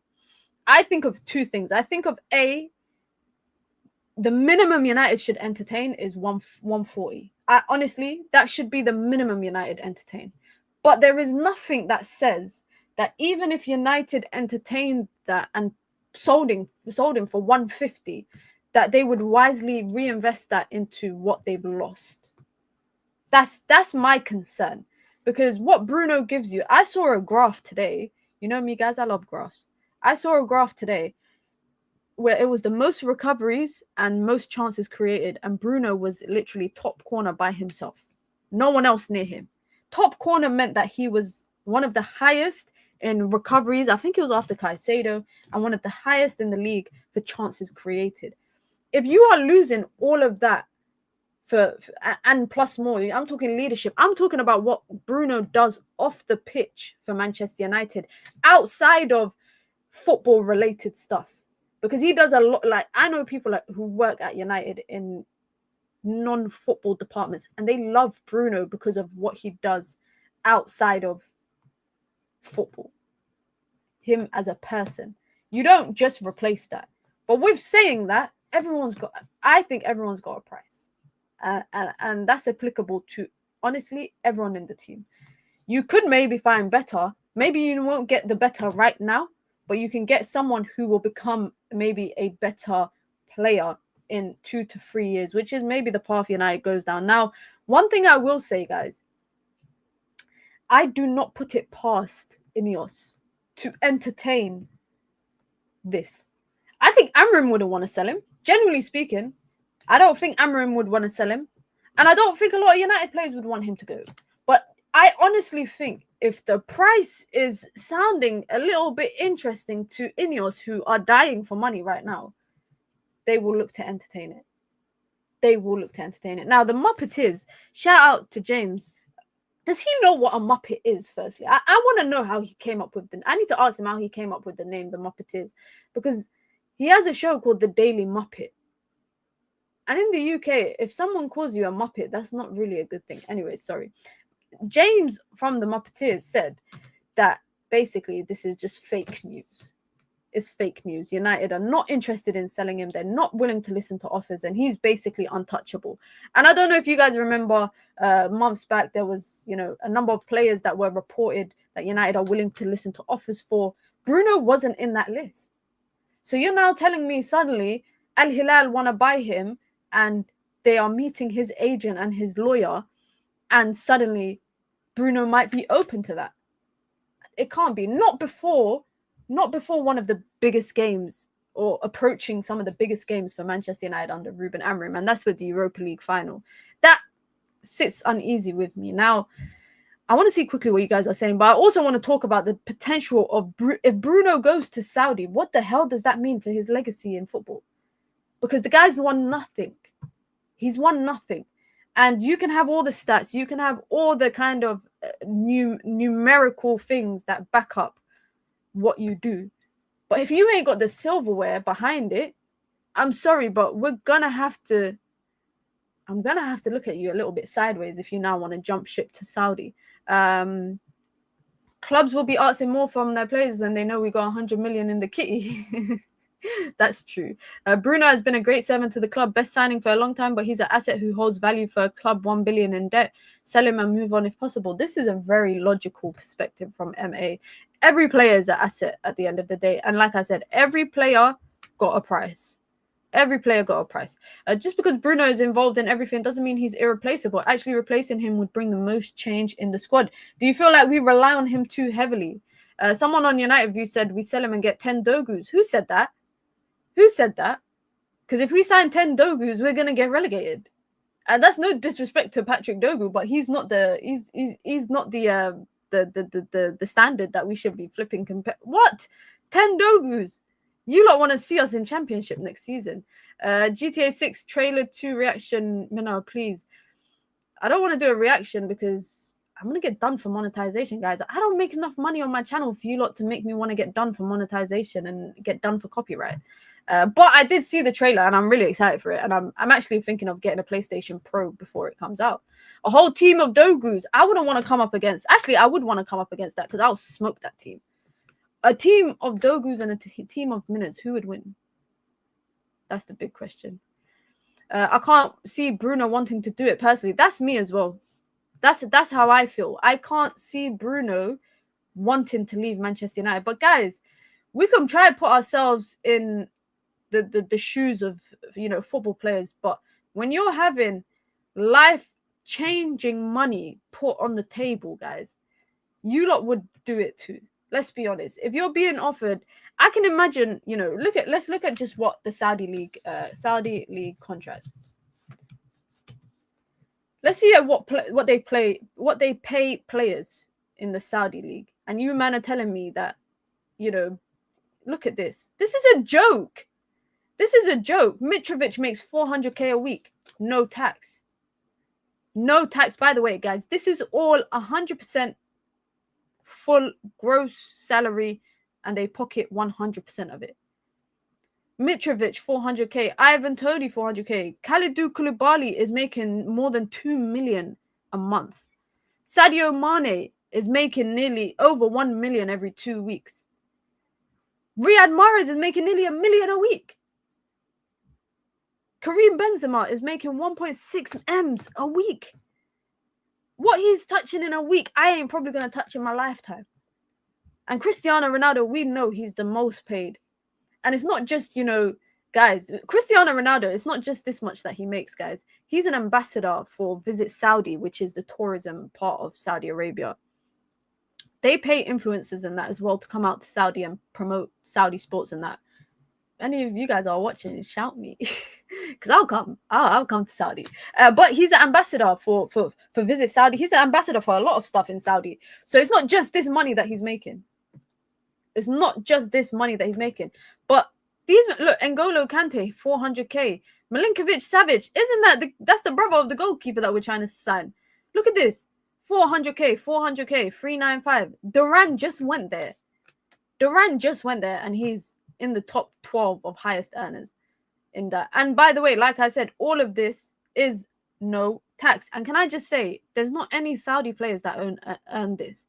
I think of two things. I think of the minimum United should entertain is 140. Honestly, that should be the minimum United entertain. But there is nothing that says that even if United entertained that and sold him for 150, that they would wisely reinvest that into what they've lost. That's my concern. Because what Bruno gives you, I saw a graph today. You know me, guys, I love graphs. I saw a graph today where it was the most recoveries and most chances created, and Bruno was literally top corner by himself. No one else near him. Top corner meant that he was one of the highest in recoveries. I think it was after Caicedo, and one of the highest in the league for chances created. If you are losing all of that and plus more, I'm talking leadership. I'm talking about what Bruno does off the pitch for Manchester United, outside of football-related stuff. Because he does a lot. Like, I know people who work at United in non-football departments, and they love Bruno because of what he does outside of football. Him as a person. You don't just replace that. But with saying that, I think everyone's got a price. And that's applicable to, honestly, everyone in the team. You could maybe find better. Maybe you won't get the better right now, but you can get someone who will become maybe a better player in 2 to 3 years, which is maybe the path United goes down. Now, one thing I will say, guys, I do not put it past Ineos to entertain this. I think Amram wouldn't want to sell him. Generally speaking, I don't think Amram would want to sell him. And I don't think a lot of United players would want him to go. But I honestly think if the price is sounding a little bit interesting to Ineos, who are dying for money right now, they will look to entertain it. They will look to entertain it. Now, the Muppeteers, shout out to James. Does he know what a Muppet is, firstly? I want to know how he came up with I need to ask him how he came up with the name, the Muppeteers. Because he has a show called The Daily Muppet. And in the UK, if someone calls you a Muppet, that's not really a good thing. Anyway, sorry. James from the Muppeteers said that basically this is just fake news. It's fake news. United are not interested in selling him. They're not willing to listen to offers, and he's basically untouchable. And I don't know if you guys remember months back, there was, a number of players that were reported that United are willing to listen to offers for. Bruno wasn't in that list. So you're now telling me suddenly Al Hilal want to buy him and they are meeting his agent and his lawyer, and suddenly Bruno might be open to that. It can't be. Not before one of the biggest games, or approaching some of the biggest games for Manchester United under Ruben Amorim, and that's with the Europa League final. That sits uneasy with me. Now, I want to see quickly what you guys are saying, but I also want to talk about the potential of if Bruno goes to Saudi, what the hell does that mean for his legacy in football? Because the guy's won nothing. He's won nothing. And you can have all the stats, you can have all the kind of numerical things that back up what you do. But if you ain't got the silverware behind it, I'm sorry, but I'm gonna have to look at you a little bit sideways if you now want to jump ship to Saudi. Clubs will be asking more from their players when they know we got 100 million in the kitty. That's true. Bruno has been a great servant to the club, best signing for a long time, but he's an asset who holds value for a club 1 billion in debt. Sell him and move on if possible. This is a very logical perspective from MA. Every player is an asset at the end of the day. And like I said, every player got a price. Every player got a price. Just because Bruno is involved in everything doesn't mean he's irreplaceable. Actually, replacing him would bring the most change in the squad. Do you feel like we rely on him too heavily? Someone on United View said we sell him and get 10 Dogus. Who said that? Who said that? Because if we sign 10 Dogus, we're gonna get relegated. And that's no disrespect to Patrick Dogu, but he's not the standard that we should be flipping. What? 10 Dogus? You lot want to see us in Championship next season? GTA 6 trailer 2 reaction, Minna, please. I don't want to do a reaction because I'm gonna get done for monetization, guys. I don't make enough money on my channel for you lot to make me want to get done for monetization and get done for copyright. But I did see the trailer and I'm really excited for it. And I'm actually thinking of getting a PlayStation Pro before it comes out. A whole team of Dogus. I wouldn't want to come up against. Actually, I would want to come up against that because I'll smoke that team. A team of Dogus and a team of Minutes. Who would win? That's the big question. I can't see Bruno wanting to do it personally. That's me as well. That's how I feel. I can't see Bruno wanting to leave Manchester United. But guys, we can try to put ourselves in the shoes of, you know, football players. But when you're having life-changing money put on the table, guys, you lot would do it too. Let's be honest. If you're being offered, I can imagine, you know, let's look at just what the Saudi League contracts. Let's see at what they pay players in the Saudi League. And you man are telling me that, you know, look at this. This is a joke. This is a joke. Mitrovic makes 400k a week. No tax. No tax, by the way, guys. This is all 100% full gross salary, and they pocket 100% of it. Mitrovic, 400k. Ivan Toney, 400k. Kalidou Koulibaly is making more than 2 million a month. Sadio Mane is making nearly over 1 million every 2 weeks. Riyad Mahrez is making nearly 1 million a week. Karim Benzema is making 1.6 M's a week. What he's touching in a week, I ain't probably going to touch in my lifetime. And Cristiano Ronaldo, we know he's the most paid. And it's not just, you know, guys, Cristiano Ronaldo, it's not just this much that he makes, guys. He's an ambassador for Visit Saudi, which is the tourism part of Saudi Arabia. They pay influencers and that as well to come out to Saudi and promote Saudi sports and that. Any of you guys are watching, shout me, because I'll come to Saudi. But he's an ambassador for Visit Saudi. He's an ambassador for a lot of stuff in Saudi. So it's not just this money that he's making. It's not just this money that he's making. But these, look, N'Golo Kante, 400k. Milinkovic Savic, that's the brother of the goalkeeper that we're trying to sign. Look at this, 400k, 395. Duran just went there. And he's in the top 12 of highest earners in that. And by the way, like I said, all of this is no tax. And can I just say, there's not any Saudi players that earn this.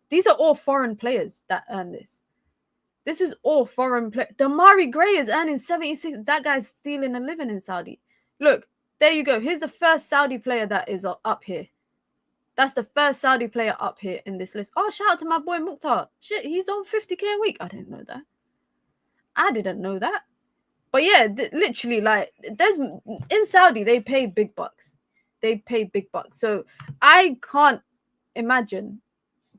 These are all foreign players that earn this. This is all foreign players. Damari Gray is earning 76. That guy's stealing a living in Saudi. Look, there you go. Here's the first Saudi player that is up here. That's the first Saudi player up here in this list. Oh, shout out to my boy Mukhtar. Shit, he's on 50k a week. I didn't know that. But yeah, literally, like, there's in Saudi, they pay big bucks. So I can't imagine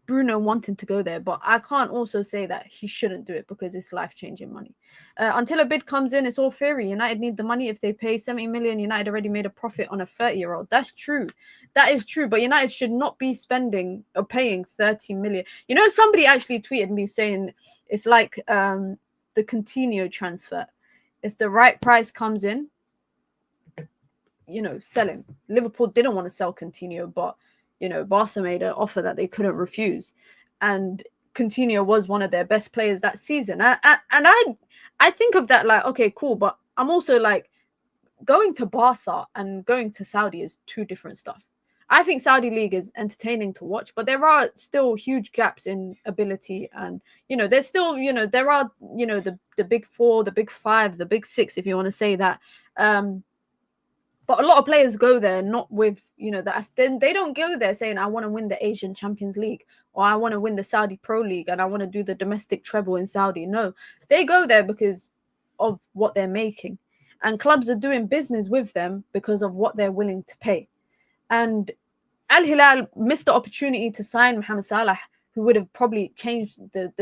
Bruno wanting to go there, but I can't also say that he shouldn't do it because it's life-changing money. Until a bid comes in, it's all theory. United need the money. If they pay 70 million, United already made a profit on a 30-year-old. That's true. That is true. But United should not be spending or paying 30 million. You know, somebody actually tweeted me saying it's like the Coutinho transfer. If the right price comes in, you know, sell him. Liverpool didn't want to sell Coutinho, but you know, Barca made an offer that they couldn't refuse. And Coutinho was one of their best players that season. And I think of that like, okay, cool. But I'm also like, going to Barca and going to Saudi is two different stuff. I think Saudi League is entertaining to watch, but there are still huge gaps in ability. And, you know, there's still, you know, there are, you know, the big four, the big five, the big six, if you want to say that. But a lot of players go there not with, you know, that they don't go there saying, I want to win the Asian Champions League or I want to win the Saudi Pro League and I want to do the domestic treble in Saudi. No, they go there because of what they're making. And clubs are doing business with them because of what they're willing to pay. And Al Hilal missed the opportunity to sign Mohamed Salah, who would have probably changed the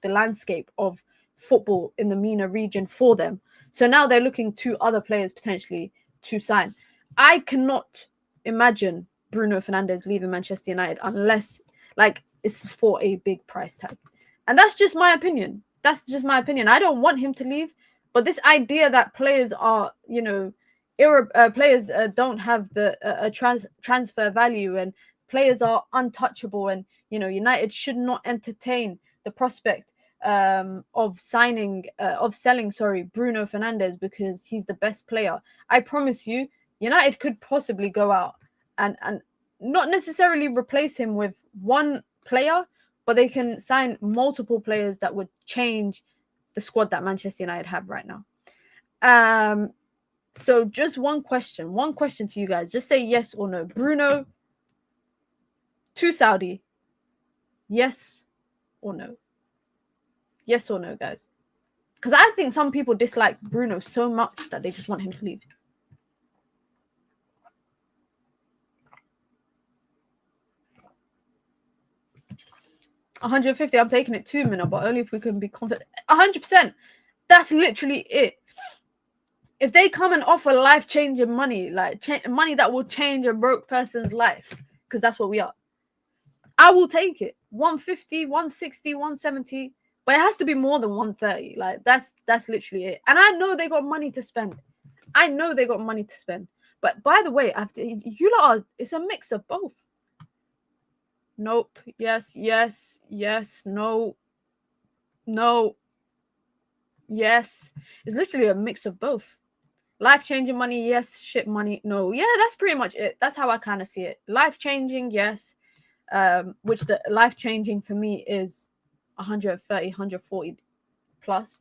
landscape of football in the MENA region for them. So now they're looking to other players potentially to sign. I cannot imagine Bruno Fernandes leaving Manchester United unless it's for a big price tag. And that's just my opinion. That's just my opinion. I don't want him to leave, but this idea that players are, players don't have the transfer value and players are untouchable, and United should not entertain the prospect of selling Bruno Fernandes because he's the best player. I promise you, United could possibly go out and not necessarily replace him with one player, but they can sign multiple players that would change the squad that Manchester United have right now. So just one question to you guys. Just say yes or no. Bruno to Saudi. Yes or no? Yes or no, guys? Because I think some people dislike Bruno so much that they just want him to leave. $150, I'm taking it 2 minutes, but only if we can be confident. 100%. That's literally it. If they come and offer life-changing money, money that will change a broke person's life, because that's what we are, I will take it. 150, 160, 170, but it has to be more than 130. That's literally it. And I know they got money to spend. But by the way, it's a mix of both. Nope. Yes. No. Yes. It's literally a mix of both. Life-changing money, yes. Shit money, no. Yeah, that's pretty much it. That's how I kind of see it. Life-changing, yes. Which the life-changing for me is 130, 140 plus.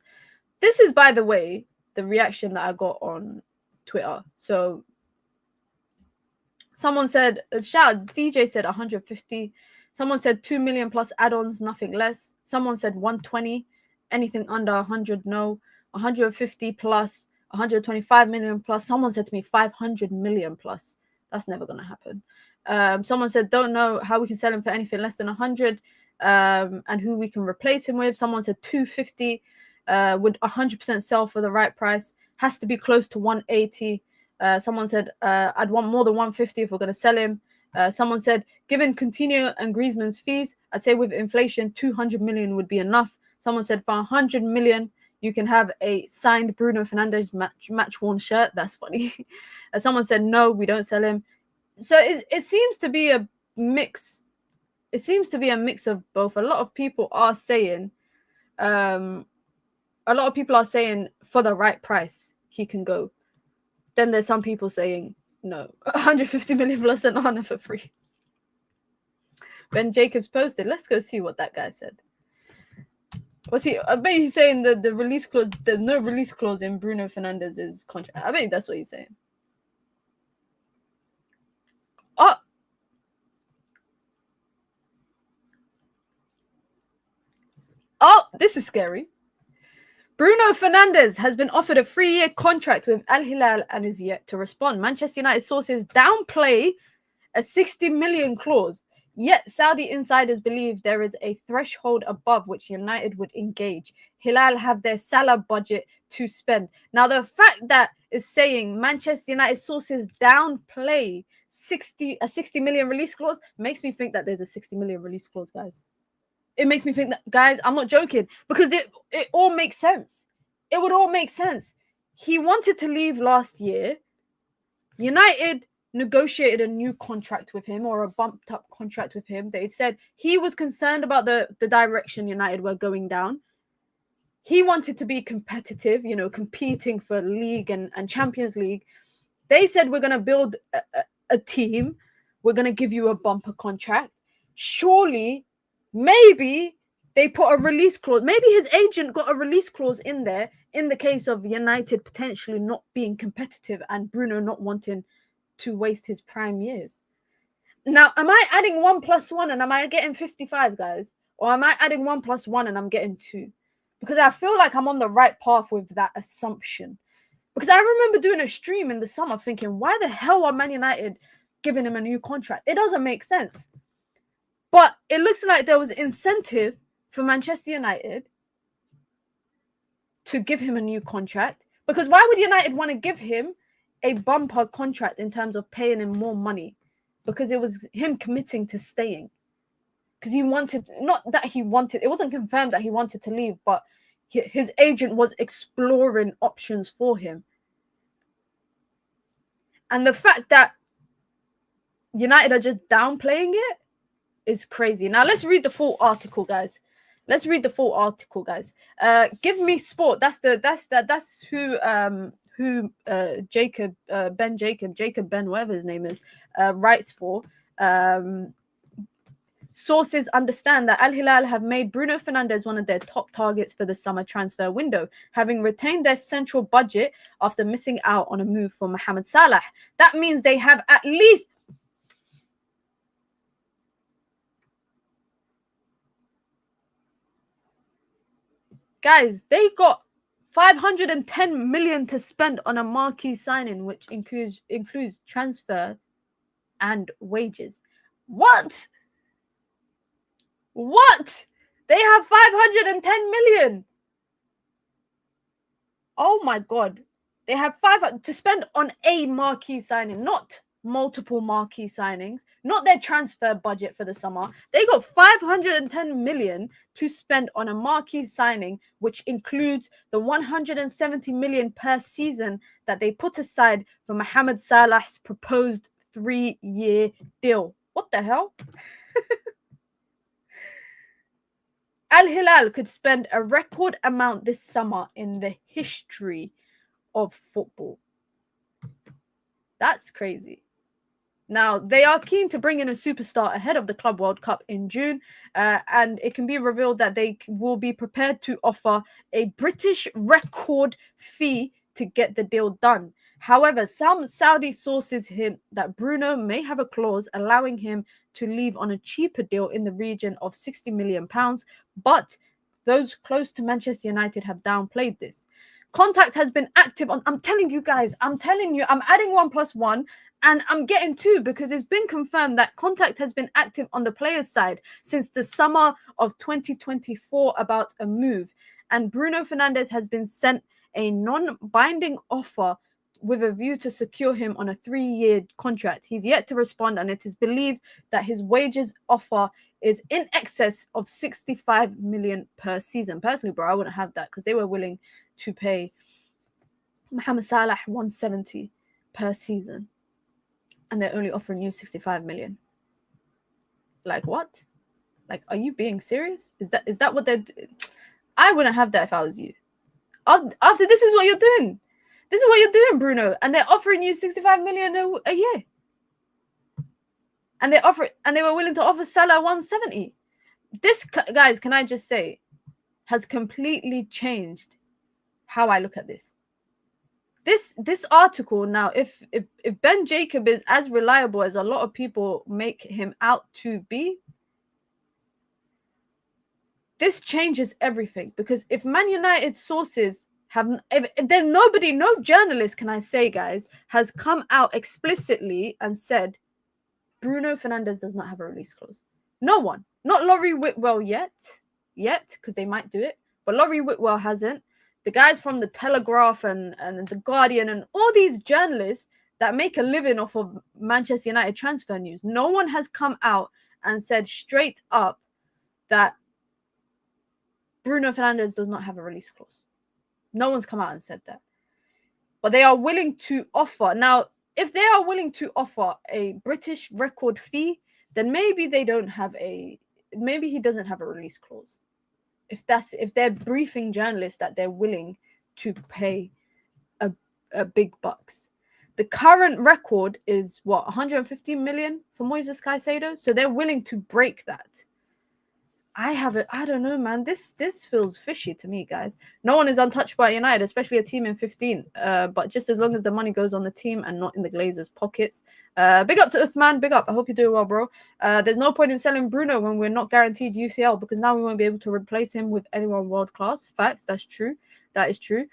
This is, by the way, the reaction that I got on Twitter. So someone said, DJ said 150. Someone said 2 million plus add-ons, nothing less. Someone said 120, anything under 100, no. 150 plus, 125 million plus. Someone said to me 500 million plus. That's never going to happen. Someone said, don't know how we can sell him for anything less than 100, and who we can replace him with. Someone said 250, would 100% sell for the right price. Has to be close to 180. Someone said, I'd want more than 150 if we're going to sell him. Someone said, given Coutinho and Griezmann's fees, I'd say with inflation, 200 million would be enough. Someone said, for 100 million, you can have a signed Bruno Fernandes match-worn shirt. That's funny. Someone said, no, we don't sell him. So it seems to be a mix. It seems to be a mix of both. A lot of people are saying, for the right price, he can go. Then there's some people saying, no, 150 million plus an honor for free. Ben Jacobs posted. Let's go see what that guy said. What's he? I bet he's saying that the release clause, there's no release clause in Bruno Fernandes' contract. I bet that's what he's saying. Oh, this is scary. Bruno Fernandes has been offered a 3-year contract with Al Hilal and is yet to respond. Manchester United sources downplay a 60 million clause. Yet Saudi insiders believe there is a threshold above which United would engage. Hilal have their Salah budget to spend. Now, the fact that is saying Manchester United sources downplay a 60 million release clause makes me think that there's a 60 million release clause, guys. It makes me think that, guys, I'm not joking, because it all makes sense. It would all make sense. He wanted to leave last year. United negotiated a new contract with him, or a bumped up contract with him. They said he was concerned about the direction United were going down. He wanted to be competitive, competing for league and Champions League. They said, we're going to build a team. We're going to give you a bumper contract. Surely, maybe they put a release clause. Maybe his agent got a release clause in there in the case of United potentially not being competitive and Bruno not wanting to waste his prime years. Now, am I adding 1 + 1 and am I getting 55, guys? Or am I adding 1 + 1 and I'm getting 2? Because I feel like I'm on the right path with that assumption. Because I remember doing a stream in the summer thinking, why the hell are Man United giving him a new contract? It doesn't make sense. But it looks like there was incentive for Manchester United to give him a new contract Because why would United want to give him a bumper contract in terms of paying him more money? Because it was him committing to staying. Because he wanted, not that he wanted, it wasn't confirmed that he wanted to leave, but his agent was exploring options for him. And the fact that United are just downplaying it is crazy. Now let's read the full article, guys. Let's read the full article, guys. Give me sport. That's who Jacob Ben, whatever his name is, writes for. Sources understand that Al Hilal have made Bruno Fernandes one of their top targets for the summer transfer window, having retained their central budget after missing out on a move for Mohamed Salah. That means they have at least guys, they got 510 million to spend on a marquee signing, which includes transfer and wages. What? They have 510 million. Oh my God. They have to spend on a marquee signing, not multiple marquee signings, not their transfer budget for the summer. They got 510 million to spend on a marquee signing, which includes the 170 million per season that they put aside for Mohamed Salah's proposed 3-year deal. What the hell? Al Hilal could spend a record amount this summer in the history of football. That's crazy. Now, they are keen to bring in a superstar ahead of the Club World Cup in June, and it can be revealed that they will be prepared to offer a British record fee to get the deal done. However, some Saudi sources hint that Bruno may have a clause allowing him to leave on a cheaper deal in the region of £60 million, but those close to Manchester United have downplayed this. Contact has been active on, I'm telling you guys, I'm adding 1+1 and I'm getting 2 because it's been confirmed that contact has been active on the players' side since the summer of 2024 about a move. And Bruno Fernandes has been sent a non-binding offer with a view to secure him on a 3-year contract. He's yet to respond, and it is believed that his wages offer is in excess of 65 million per season. Personally, bro, I wouldn't have that because they were willing to pay Mohamed Salah 170 per season, and they're only offering you 65 million. Like what? Like, are you being serious? Is that what they're doing? I wouldn't have that if I was you. After this is what you're doing. This is what you're doing, Bruno, and they're offering you 65 million a year. And they were willing to offer Salah 170. This, guys, can I just say, has completely changed how I look at this. This article now, if Ben Jacob is as reliable as a lot of people make him out to be, this changes everything. Because if Man United sources there's nobody, no journalist, can I say, guys, has come out explicitly and said Bruno Fernandes does not have a release clause. No one. Not Laurie Whitwell yet, because they might do it, but Laurie Whitwell hasn't. The guys from the Telegraph and the Guardian and all these journalists that make a living off of Manchester United transfer news, no one has come out and said straight up that Bruno Fernandes does not have a release clause. No one's come out and said that. But they are willing to offer. Now, if they are willing to offer a British record fee, then maybe he doesn't have a release clause. If they're briefing journalists that they're willing to pay a big bucks. The current record is 115 million for Moises Caicedo. So they're willing to break that. I don't know, man. This feels fishy to me, guys. No one is untouched by United, especially a team in 15. But just as long as the money goes on the team and not in the Glazers' pockets. Big up to Uthman. Big up. I hope you're doing well, bro. There's no point in selling Bruno when we're not guaranteed UCL because now we won't be able to replace him with anyone world class. Facts. That's true. That is true.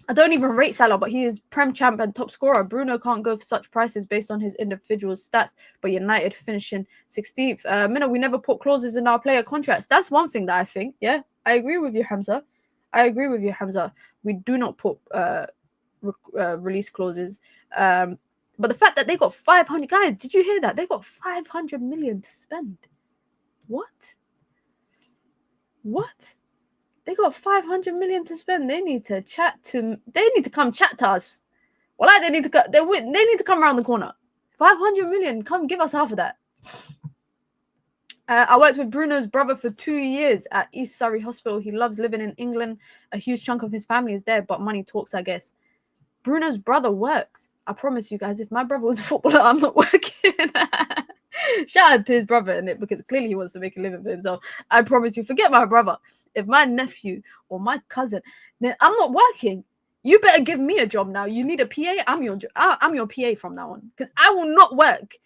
I don't even rate Salah, but he is Prem champ and top scorer. Bruno can't go for such prices based on his individual stats, but United finishing 16th. Mina, we never put clauses in our player contracts. That's one thing that I think. Yeah, I agree with you, Hamza. I agree with you, Hamza. We do not put release clauses. But the fact that they got 500 guys, did you hear that? They got 500 million to spend. What? They got 500 million to spend. They need to come chat to us. Well, like they need to come around the corner. 500 million, come give us half of that. I worked with Bruno's brother for 2 years at East Surrey Hospital. He loves living in England. A huge chunk of his family is there, but money talks, I guess. Bruno's brother works. I promise you guys, if my brother was a footballer, I'm not working. Shout out to his brother in it, because clearly he wants to make a living for himself. I promise you, forget my brother. If my nephew or my cousin, then I'm not working. You better give me a job now. You need a PA? I'm your PA from now on, because I will not work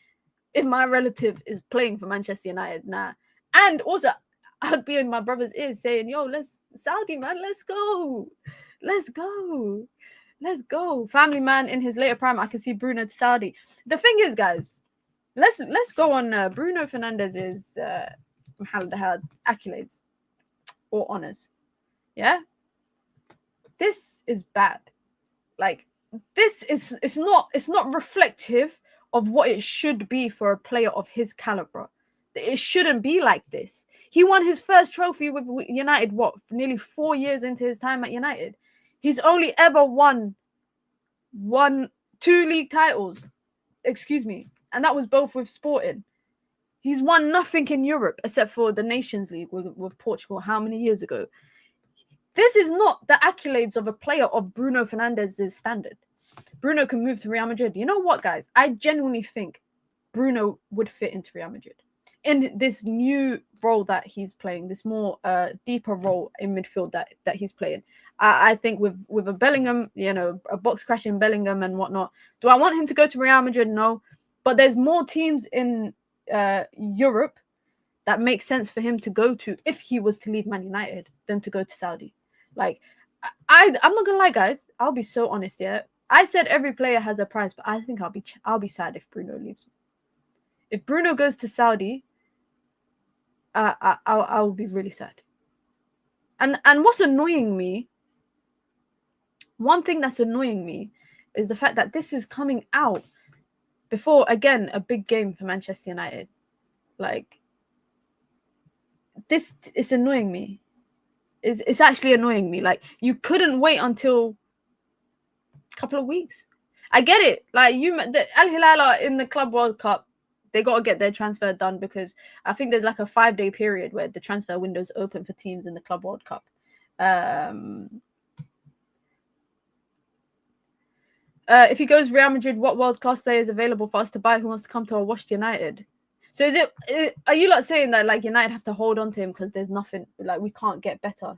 if my relative is playing for Manchester United. Nah. And also, I'd be in my brother's ears saying, yo, Saudi, man, let's go. Family man in his later prime. I can see Bruno to Saudi. The thing is, guys, let's go on Bruno Fernandes's accolades or honors. Yeah, this is bad. Like, it's not reflective of what it should be for a player of his caliber. It shouldn't be like this. He won his first trophy with United, nearly 4 years into his time at United. He's only ever won 2 league titles. Excuse me. And that was both with Sporting. He's won nothing in Europe except for the Nations League with Portugal how many years ago? This is not the accolades of a player of Bruno Fernandes' standard. Bruno can move to Real Madrid. You know what, guys? I genuinely think Bruno would fit into Real Madrid in this new role that he's playing, this more deeper role in midfield that he's playing. I think with a Bellingham, a box crashing Bellingham and whatnot. Do I want him to go to Real Madrid? No. But there's more teams in Europe that make sense for him to go to if he was to leave Man United than to go to Saudi. Like, I'm not gonna lie, guys. I'll be so honest here. I said every player has a price, but I think I'll be sad if Bruno leaves. If Bruno goes to Saudi, I'll be really sad. And what's annoying me, one thing that's annoying me is the fact that this is coming out before, again, a big game for Manchester United. Like, this is annoying me. It's actually annoying me. Like, you couldn't wait until a couple of weeks. I get it. Like, Al Hilal are in the Club World Cup. They got to get their transfer done because I think there's like a 5-day period where the transfer window's open for teams in the Club World Cup. If he goes Real Madrid, what world-class player is available for us to buy who wants to come to our Washed United? So are you lot saying that like United have to hold on to him because there's nothing, like we can't get better?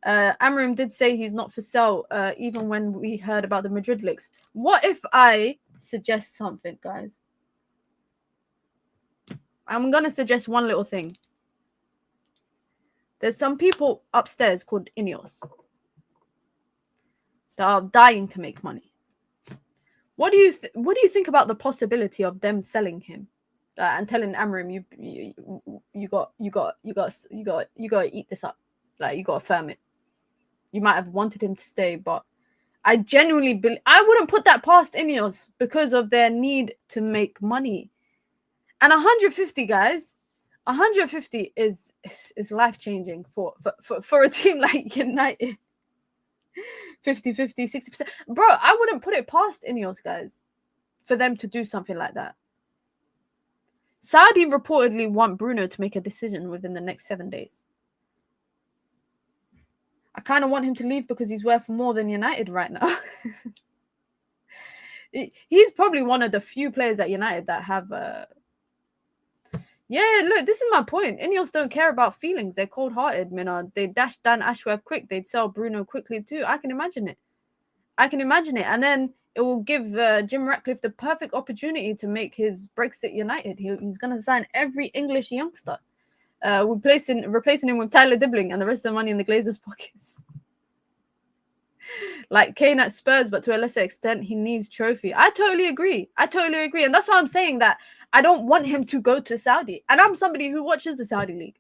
Amram did say he's not for sale, even when we heard about the Madrid leaks. What if I suggest something, guys? I'm going to suggest one little thing. There's some people upstairs called Ineos that are dying to make money. What do you think about the possibility of them selling him and telling Amram, you got to eat this up, like you got to firm it. You might have wanted him to stay, but I genuinely believe I wouldn't put that past Ineos because of their need to make money. And 150, guys, 150 is life-changing for a team like United. 50, 60%. Bro, I wouldn't put it past Ineos, guys, for them to do something like that. Saudi reportedly want Bruno to make a decision within the next 7 days. I kind of want him to leave because he's worth more than United right now. He's probably one of the few players at United that have... Yeah, look, this is my point. Ineos don't care about feelings. They're cold-hearted, They dashed Dan Ashworth quick. They'd sell Bruno quickly too. I can imagine it. And then it will give Jim Ratcliffe the perfect opportunity to make his Brexit United. He's going to sign every English youngster, replacing him with Tyler Dibbling and the rest of the money in the Glazers' pockets. Like Kane at Spurs, but to a lesser extent, he needs trophy. I totally agree. And that's why I'm saying that I don't want him to go to Saudi. And I'm somebody who watches the Saudi League.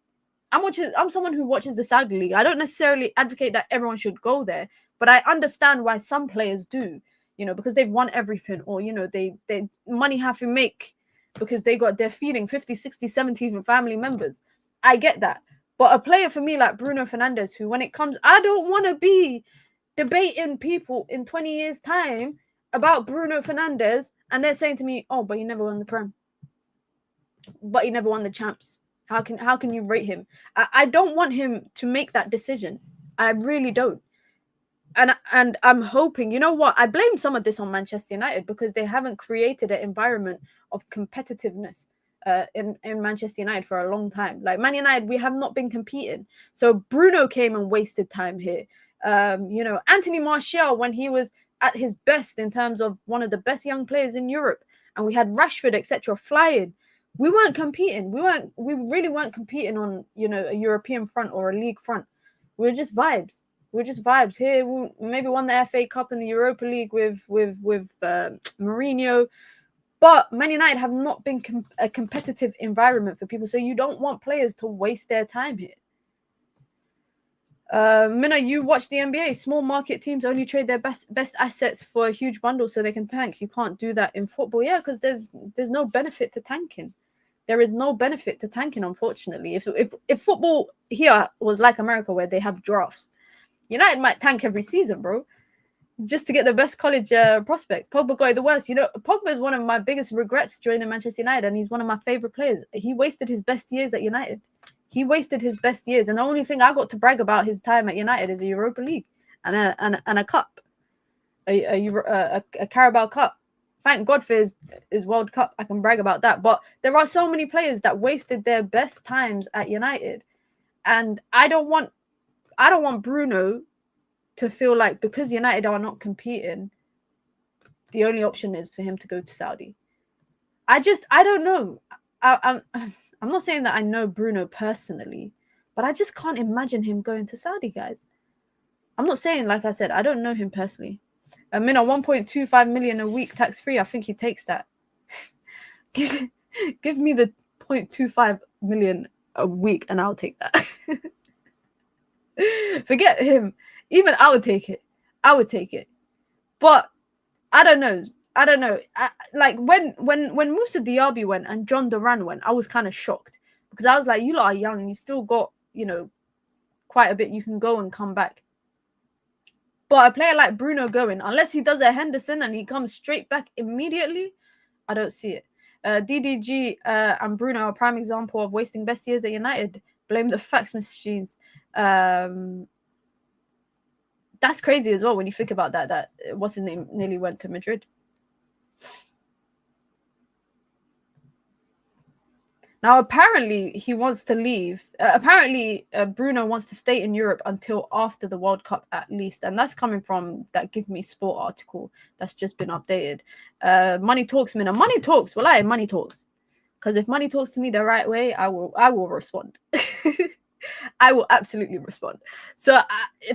I'm someone who watches the Saga League. I don't necessarily advocate that everyone should go there, but I understand why some players do, because they've won everything, or they money have to make because they're feeding 50, 60, 70 even family members. I get that. But a player for me like Bruno Fernandes, who when it comes, I don't want to be debating people in 20 years' time about Bruno Fernandes, and they're saying to me, "Oh, but he never won the Prem. But he never won the champs. How can you rate him?" I don't want him to make that decision. I really don't. And I'm hoping, you know what? I blame some of this on Manchester United because they haven't created an environment of competitiveness in Manchester United for a long time. Like Man United, we have not been competing. So Bruno came and wasted time here. Anthony Martial, when he was at his best in terms of one of the best young players in Europe, and we had Rashford, etc., flying. We weren't competing. We really weren't competing on, a European front or a league front. We were just vibes. We're just vibes here. We maybe won the FA Cup and the Europa League with Mourinho, but Man United have not been a competitive environment for people. So you don't want players to waste their time here. Minna, you watch the NBA. Small market teams only trade their best assets for a huge bundle so they can tank. You can't do that in football. Yeah, because there's no benefit to tanking. There is no benefit to tanking, unfortunately. If football here was like America, where they have drafts, United might tank every season, bro, just to get the best college prospects. Pogba got the worst. Pogba is one of my biggest regrets joining Manchester United, and he's one of my favorite players. He wasted his best years at United. He wasted his best years, and the only thing I got to brag about his time at United is a Europa League and a cup, a Carabao Cup. Thank God for his World Cup. I can brag about that. But there are so many players that wasted their best times at United, and I don't want Bruno to feel like because United are not competing, the only option is for him to go to Saudi. I don't know. I'm not saying that I know Bruno personally, but I just can't imagine him going to Saudi, guys. I'm not saying, like I said, I don't know him personally. Minna, 1.25 million a week tax-free. I think he takes that. Give me the 0.25 million a week and I'll take that. Forget him. Even I would take it. But I don't know. Like when Moussa Diaby went and John Duran went, I was kind of shocked because I was like, you lot are young. You still got, quite a bit. You can go and come back. But a player like Bruno going, unless he does a Henderson and he comes straight back immediately, I don't see it. DDG and Bruno are a prime example of wasting best years at United. Blame the fax machines. That's crazy as well when you think about that what's his name nearly went to Madrid. Now, apparently, he wants to leave. Bruno wants to stay in Europe until after the World Cup, at least. And that's coming from that Give Me Sport article that's just been updated. Money talks, Minna. Money talks. Well, money talks. Because if money talks to me the right way, I will respond. I will absolutely respond. So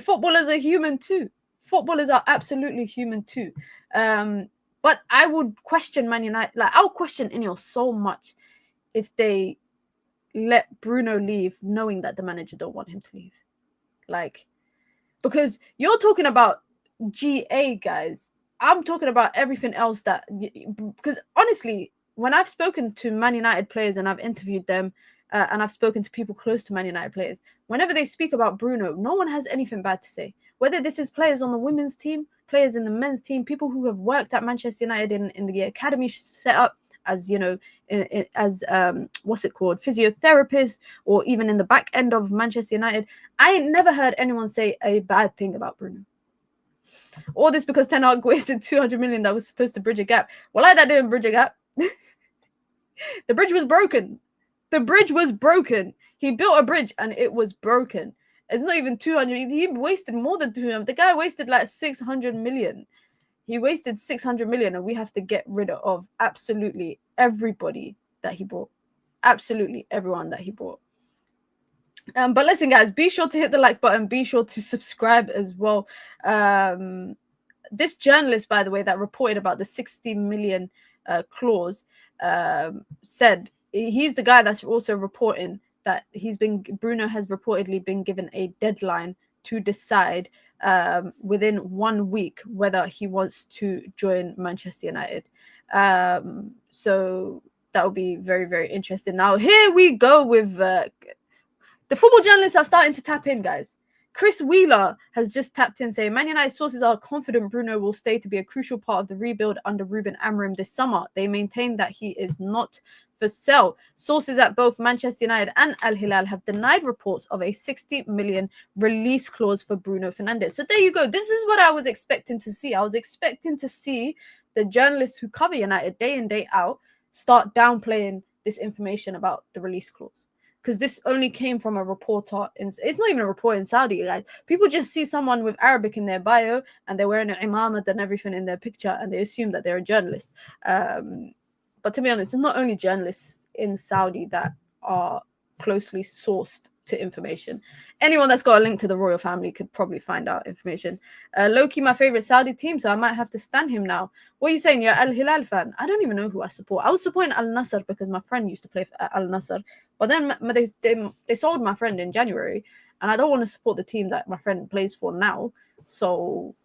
footballers are human too. Footballers are absolutely human too. But I would question Man United. Like, I'll question Ineos so much if they let Bruno leave knowing that the manager don't want him to leave. Like, because you're talking about GA, guys. I'm talking about everything else because honestly, when I've spoken to Man United players and I've interviewed them and I've spoken to people close to Man United players, whenever they speak about Bruno, no one has anything bad to say. Whether this is players on the women's team, players in the men's team, people who have worked at Manchester United in the academy setup, as what's it called, physiotherapist, or even in the back end of Manchester United, I ain't never heard anyone say a bad thing about Bruno. All this because Ten Hag wasted 200 million that was supposed to bridge a gap. Well, that didn't bridge a gap. The bridge was broken. He built a bridge and it was broken. It's not even 200. He wasted more than 200. The guy wasted like 600 million. He wasted 600 million, and we have to get rid of absolutely everybody that he brought. Absolutely everyone that he brought. But listen, guys, be sure to hit the like button. Be sure to subscribe as well. This journalist, by the way, that reported about the 60 million clause said he's the guy that's also reporting that Bruno has reportedly been given a deadline to decide within 1 week whether he wants to join Manchester United. So that will be very, very interesting. Now, here we go with the football journalists are starting to tap in, guys. Chris Wheeler has just tapped in saying, Man United sources are confident Bruno will stay to be a crucial part of the rebuild under Ruben Amorim this summer. They maintain that he is not for sale. Sources at both Manchester United and Al Hilal have denied reports of a 60 million release clause for Bruno Fernandes. So there you go. This is what I was expecting to see. I was expecting to see the journalists who cover United day in, day out start downplaying this information about the release clause. Because this only came from a reporter. It's not even a reporter in Saudi, guys. People just see someone with Arabic in their bio and they're wearing an imamah and everything in their picture and they assume that they're a journalist. But to be honest, it's not only journalists in Saudi that are closely sourced to information. Anyone that's got a link to the royal family could probably find out information. Loki, my favorite Saudi team, so I might have to stand him now. What are you saying? You're Al Hilal fan? I don't even know who I support. I was supporting Al Nassr because my friend used to play for Al Nassr, but then they sold my friend in January, and I don't want to support the team that my friend plays for now. So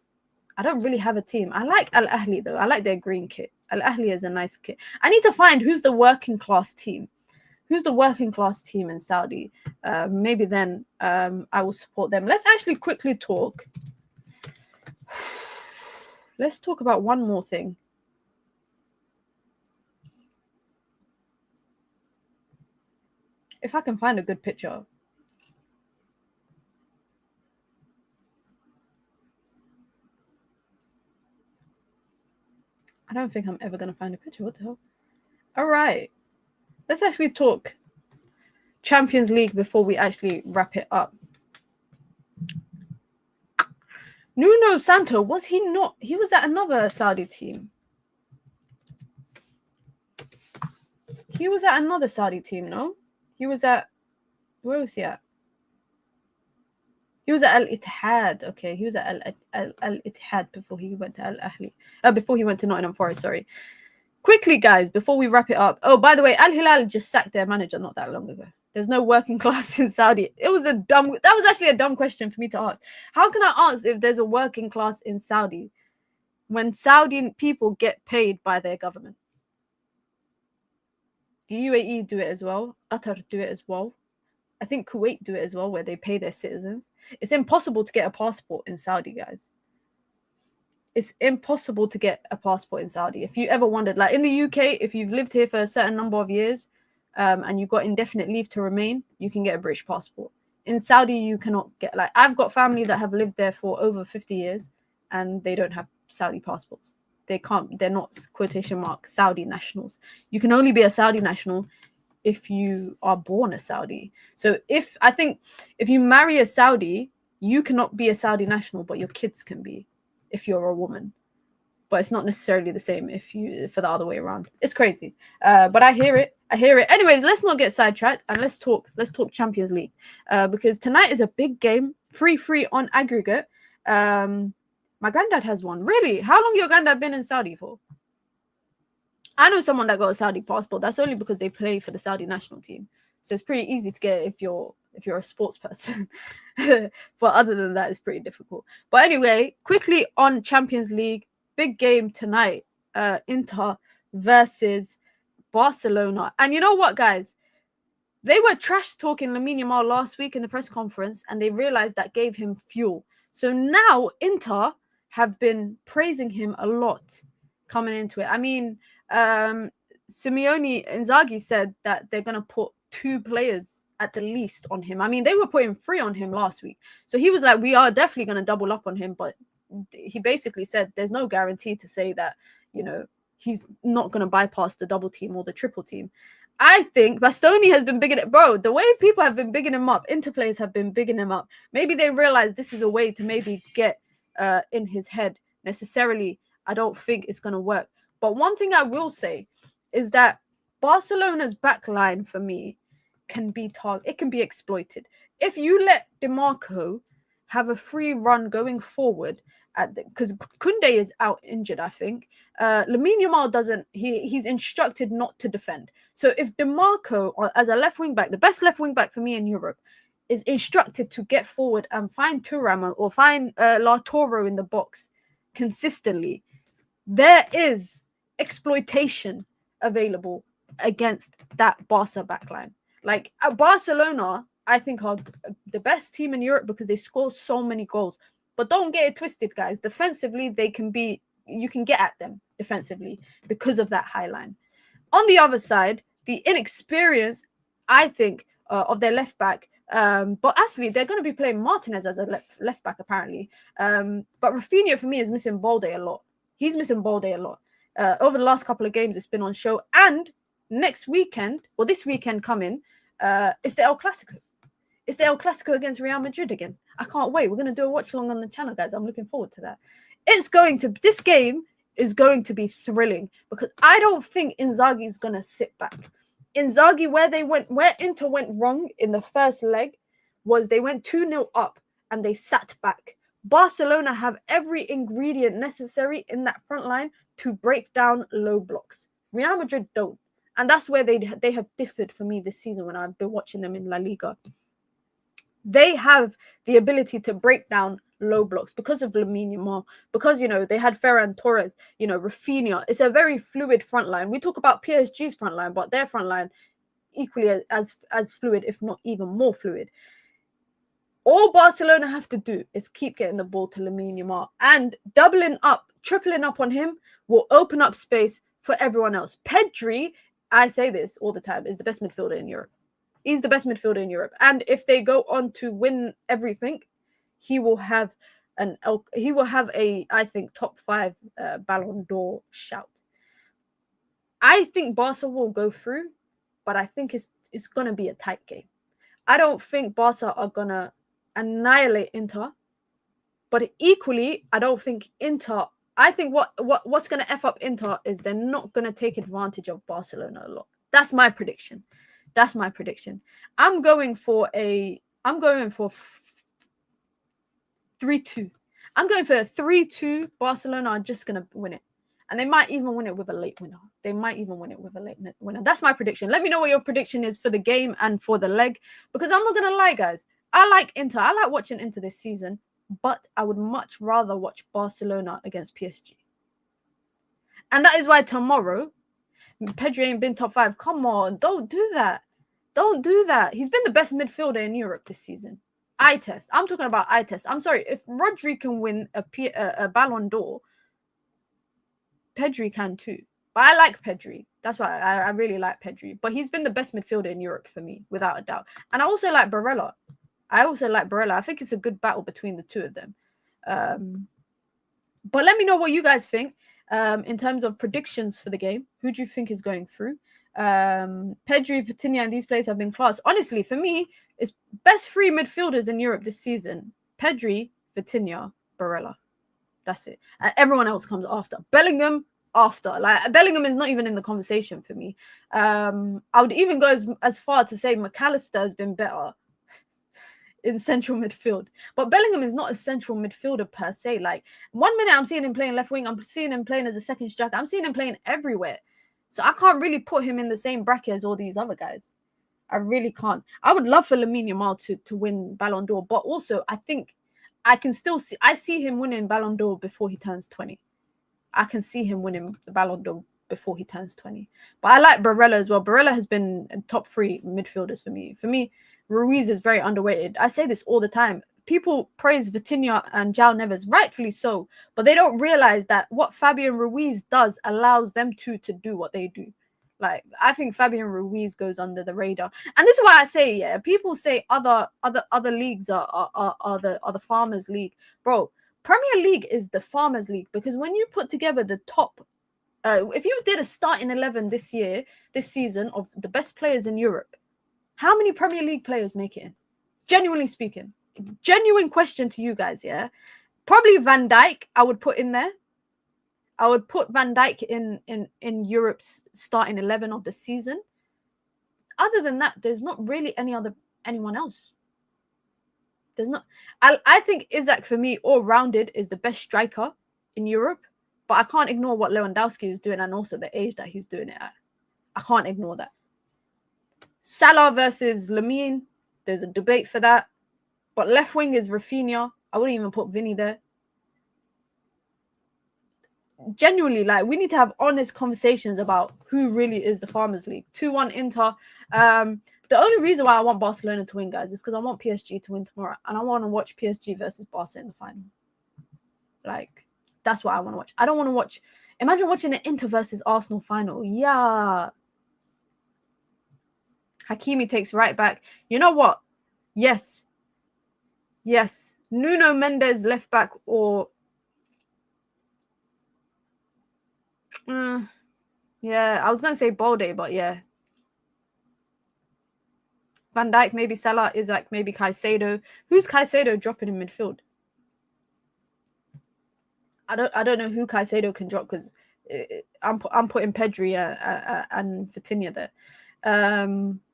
I don't really have a team. I like Al Ahli though. I like their green kit. Al Ahli is a nice kit. I need to find who's the working class team. Who's the working class team in Saudi? Maybe then I will support them. Let's actually quickly talk. Let's talk about one more thing. If I can find a good picture. I don't think I'm ever going to find a picture. What the hell? All right. Let's actually talk Champions League before we actually wrap it up. Nuno Santo, was he not? He was at another Saudi team. He was at another Saudi team, no? He was at... Where was he at? He was at Al Ittihad. Okay, he was at Al Ittihad before he went to Al Ahli. Before he went to Nottingham Forest, sorry. Quickly, guys, before we wrap it up. Oh, by the way, Al Hilal just sacked their manager not that long ago. There's no working class in Saudi. That was actually a dumb question for me to ask. How can I ask if there's a working class in Saudi when Saudi people get paid by their government? The UAE do it as well. Qatar do it as well. I think Kuwait do it as well, where they pay their citizens. It's impossible to get a passport in Saudi, guys. It's impossible to get a passport in Saudi. If you ever wondered, like in the UK, if you've lived here for a certain number of years and you've got indefinite leave to remain, you can get a British passport. In Saudi, you cannot get, like, I've got family that have lived there for over 50 years and they don't have Saudi passports. They're not, quotation mark, Saudi nationals. You can only be a Saudi national if you are born a Saudi. So if you marry a Saudi, you cannot be a Saudi national, but your kids can be if you're a woman. But it's not necessarily the same for the other way around. It's crazy. But I hear it. Anyways, let's not get sidetracked and let's talk Champions League. Because tonight is a big game, 3-3 on aggregate. My granddad has one. Really? How long your granddad been in Saudi for? I know someone that got a Saudi passport. That's only because they play for the Saudi national team. So it's pretty easy to get if you're a sports person. But other than that, it's pretty difficult. But anyway, quickly on Champions League, big game tonight. Inter versus Barcelona. And you know what, guys? They were trash talking Lamine Yamal last week in the press conference, and they realized that gave him fuel. So now Inter have been praising him a lot coming into it. I mean, Simeone Inzaghi said that they're going to put 2 players at the least on him. I mean, they were putting 3 on him last week. So he was like, we are definitely going to double up on him. But he basically said there's no guarantee to say that, he's not going to bypass the double team or the triple team. I think Bastoni has been bigging it. Bro, the way people have been bigging him up, Inter players have been bigging him up. Maybe they realize this is a way to maybe get in his head. Necessarily, I don't think it's going to work. But one thing I will say is that Barcelona's back line for me can be exploited. If you let DeMarco have a free run going forward because Kunde is out injured, I think. Lamine Yamal doesn't. He's instructed not to defend. So if DeMarco, or as a left wing back, the best left wing back for me in Europe, is instructed to get forward and find Thuram or find La Toro in the box consistently, there is exploitation available against that Barca backline. Like Barcelona, I think are the best team in Europe because they score so many goals. But don't get it twisted, guys. Defensively, you can get at them defensively because of that high line. On the other side, the inexperience, I think, of their left back. But actually, they're going to be playing Martinez as a left back, apparently. But Rafinha, for me, is missing Balde a lot. He's missing Balde a lot. Over the last couple of games, it's been on show. And next weekend, or this weekend coming, it's the El Clasico. It's the El Clasico against Real Madrid again. I can't wait. We're going to do a watch along on the channel, guys. I'm looking forward to that. This game is going to be thrilling because I don't think Inzaghi is going to sit back. Inzaghi, where Inter went wrong in the first leg was they went 2-0 up and they sat back. Barcelona have every ingredient necessary in that front line to break down low blocks. Real Madrid don't. And that's where they have differed for me this season when I've been watching them in La Liga. They have the ability to break down low blocks because of Lamine Yamal, because, they had Ferran Torres, Rafinha. It's a very fluid front line. We talk about PSG's front line, but their front line equally as fluid, if not even more fluid. All Barcelona have to do is keep getting the ball to Lamine Yamal, and doubling up, tripling up on him will open up space for everyone else. Pedri, I say this all the time, is the best midfielder in Europe. He's the best midfielder in Europe. And if they go on to win everything, he will have a, I think, top 5 Ballon d'Or shout. I think Barca will go through, but I think it's going to be a tight game. I don't think Barca are going to annihilate Inter, but equally, I don't think Inter, I think what's going to F up Inter is they're not going to take advantage of Barcelona a lot. That's my prediction. I'm going for 3-2. I'm going for a 3-2. Barcelona are just going to win it. And they might even win it with a late winner. That's my prediction. Let me know what your prediction is for the game and for the leg. Because I'm not going to lie, guys. I like Inter. I like watching Inter this season. But I would much rather watch Barcelona against PSG. And that is why tomorrow, Pedri ain't been top 5. Come on, don't do that. He's been the best midfielder in Europe this season. Eye test. I'm talking about eye test. I'm sorry. If Rodri can win a Ballon d'Or, Pedri can too. But I like Pedri. That's why I really like Pedri. But he's been the best midfielder in Europe for me, without a doubt. And I also like Barella. I think it's a good battle between the two of them. But let me know what you guys think in terms of predictions for the game. Who do you think is going through? Pedri, Vitinha, and these players have been class. Honestly, for me, it's best 3 midfielders in Europe this season. Pedri, Vitinha, Barella. That's it. Everyone else comes after. Bellingham, after. Like, Bellingham is not even in the conversation for me. I would even go as far to say McAllister has been better in central midfield. But Bellingham is not a central midfielder per se. Like, 1 minute I'm seeing him playing left wing. I'm seeing him playing as a second striker. I'm seeing him playing everywhere. So I can't really put him in the same bracket as all these other guys. I really can't. I would love for Lamine Yamal to win Ballon d'Or. But also, I think I can still see... I see him winning Ballon d'Or before he turns 20. I can see him winning the Ballon d'Or before he turns 20. But I like Barella as well. Barella has been top 3 midfielders for me. For me, Ruiz is very underrated. I say this all the time. People praise Vitinha and João Neves, rightfully so, but they don't realize that what Fabian Ruiz does allows them to do what they do. Like, I think Fabian Ruiz goes under the radar. And this is why I say, yeah, people say other leagues are the Farmers League. Bro, Premier League is the Farmers League, because when you put together the top, if you did a starting 11 this season of the best players in Europe, how many Premier League players make it in? Genuinely speaking. Genuine question to you guys, yeah? Probably Van Dijk, I would put in there. I would put Van Dijk in Europe's starting 11 of the season. Other than that, there's not really anyone else. There's not. I think Isak for me, all rounded, is the best striker in Europe. But I can't ignore what Lewandowski is doing and also the age that he's doing it at. I can't ignore that. Salah versus Lamine, there's a debate for that. But left wing is Rafinha. I wouldn't even put Vinny there. Genuinely, like, we need to have honest conversations about who really is the Farmers League. 2-1 Inter. The only reason why I want Barcelona to win, guys, is because I want PSG to win tomorrow. And I want to watch PSG versus Barca in the final. Like, that's what I want to watch. I don't want to watch... Imagine watching an Inter versus Arsenal final. Yeah. Hakimi takes right back. You know what? Yes. Yes. Nuno Mendes left back or... yeah, I was going to say Balde, but yeah. Van Dijk, maybe Salah, Isak, maybe Caicedo. Who's Caicedo dropping in midfield? I don't know who Caicedo can drop because I'm putting Pedri and Vitinha there.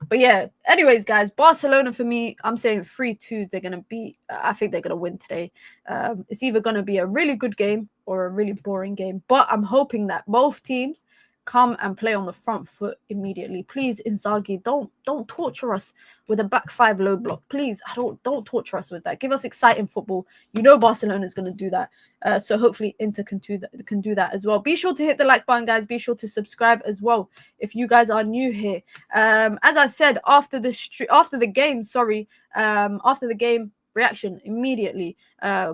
But yeah, anyways, guys, Barcelona for me, I'm saying 3-2. They're gonna beat. I think they're gonna win today. It's either gonna be a really good game or a really boring game. But I'm hoping that both teams come and play on the front foot immediately. Please, Inzaghi, don't torture us with a back five low block. Please, don't torture us with that. Give us exciting football. You know Barcelona is going to do that. So hopefully Inter can do that as well. Be sure to hit the like button, guys. Be sure to subscribe as well if you guys are new here. As I said, after the game reaction immediately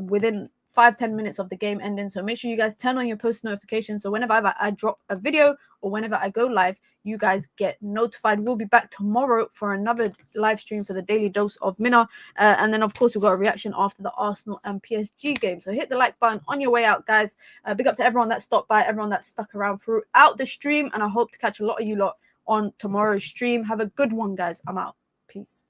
within 5-10 minutes of the game ending. So make sure you guys turn on your post notifications. So whenever I drop a video or whenever I go live, you guys get notified. We'll be back tomorrow for another live stream for the Daily Dose of Mina. And then, of course, we've got a reaction after the Arsenal and PSG game. So hit the like button on your way out, guys. Big up to everyone that stopped by, everyone that stuck around throughout the stream. And I hope to catch a lot of you lot on tomorrow's stream. Have a good one, guys. I'm out. Peace.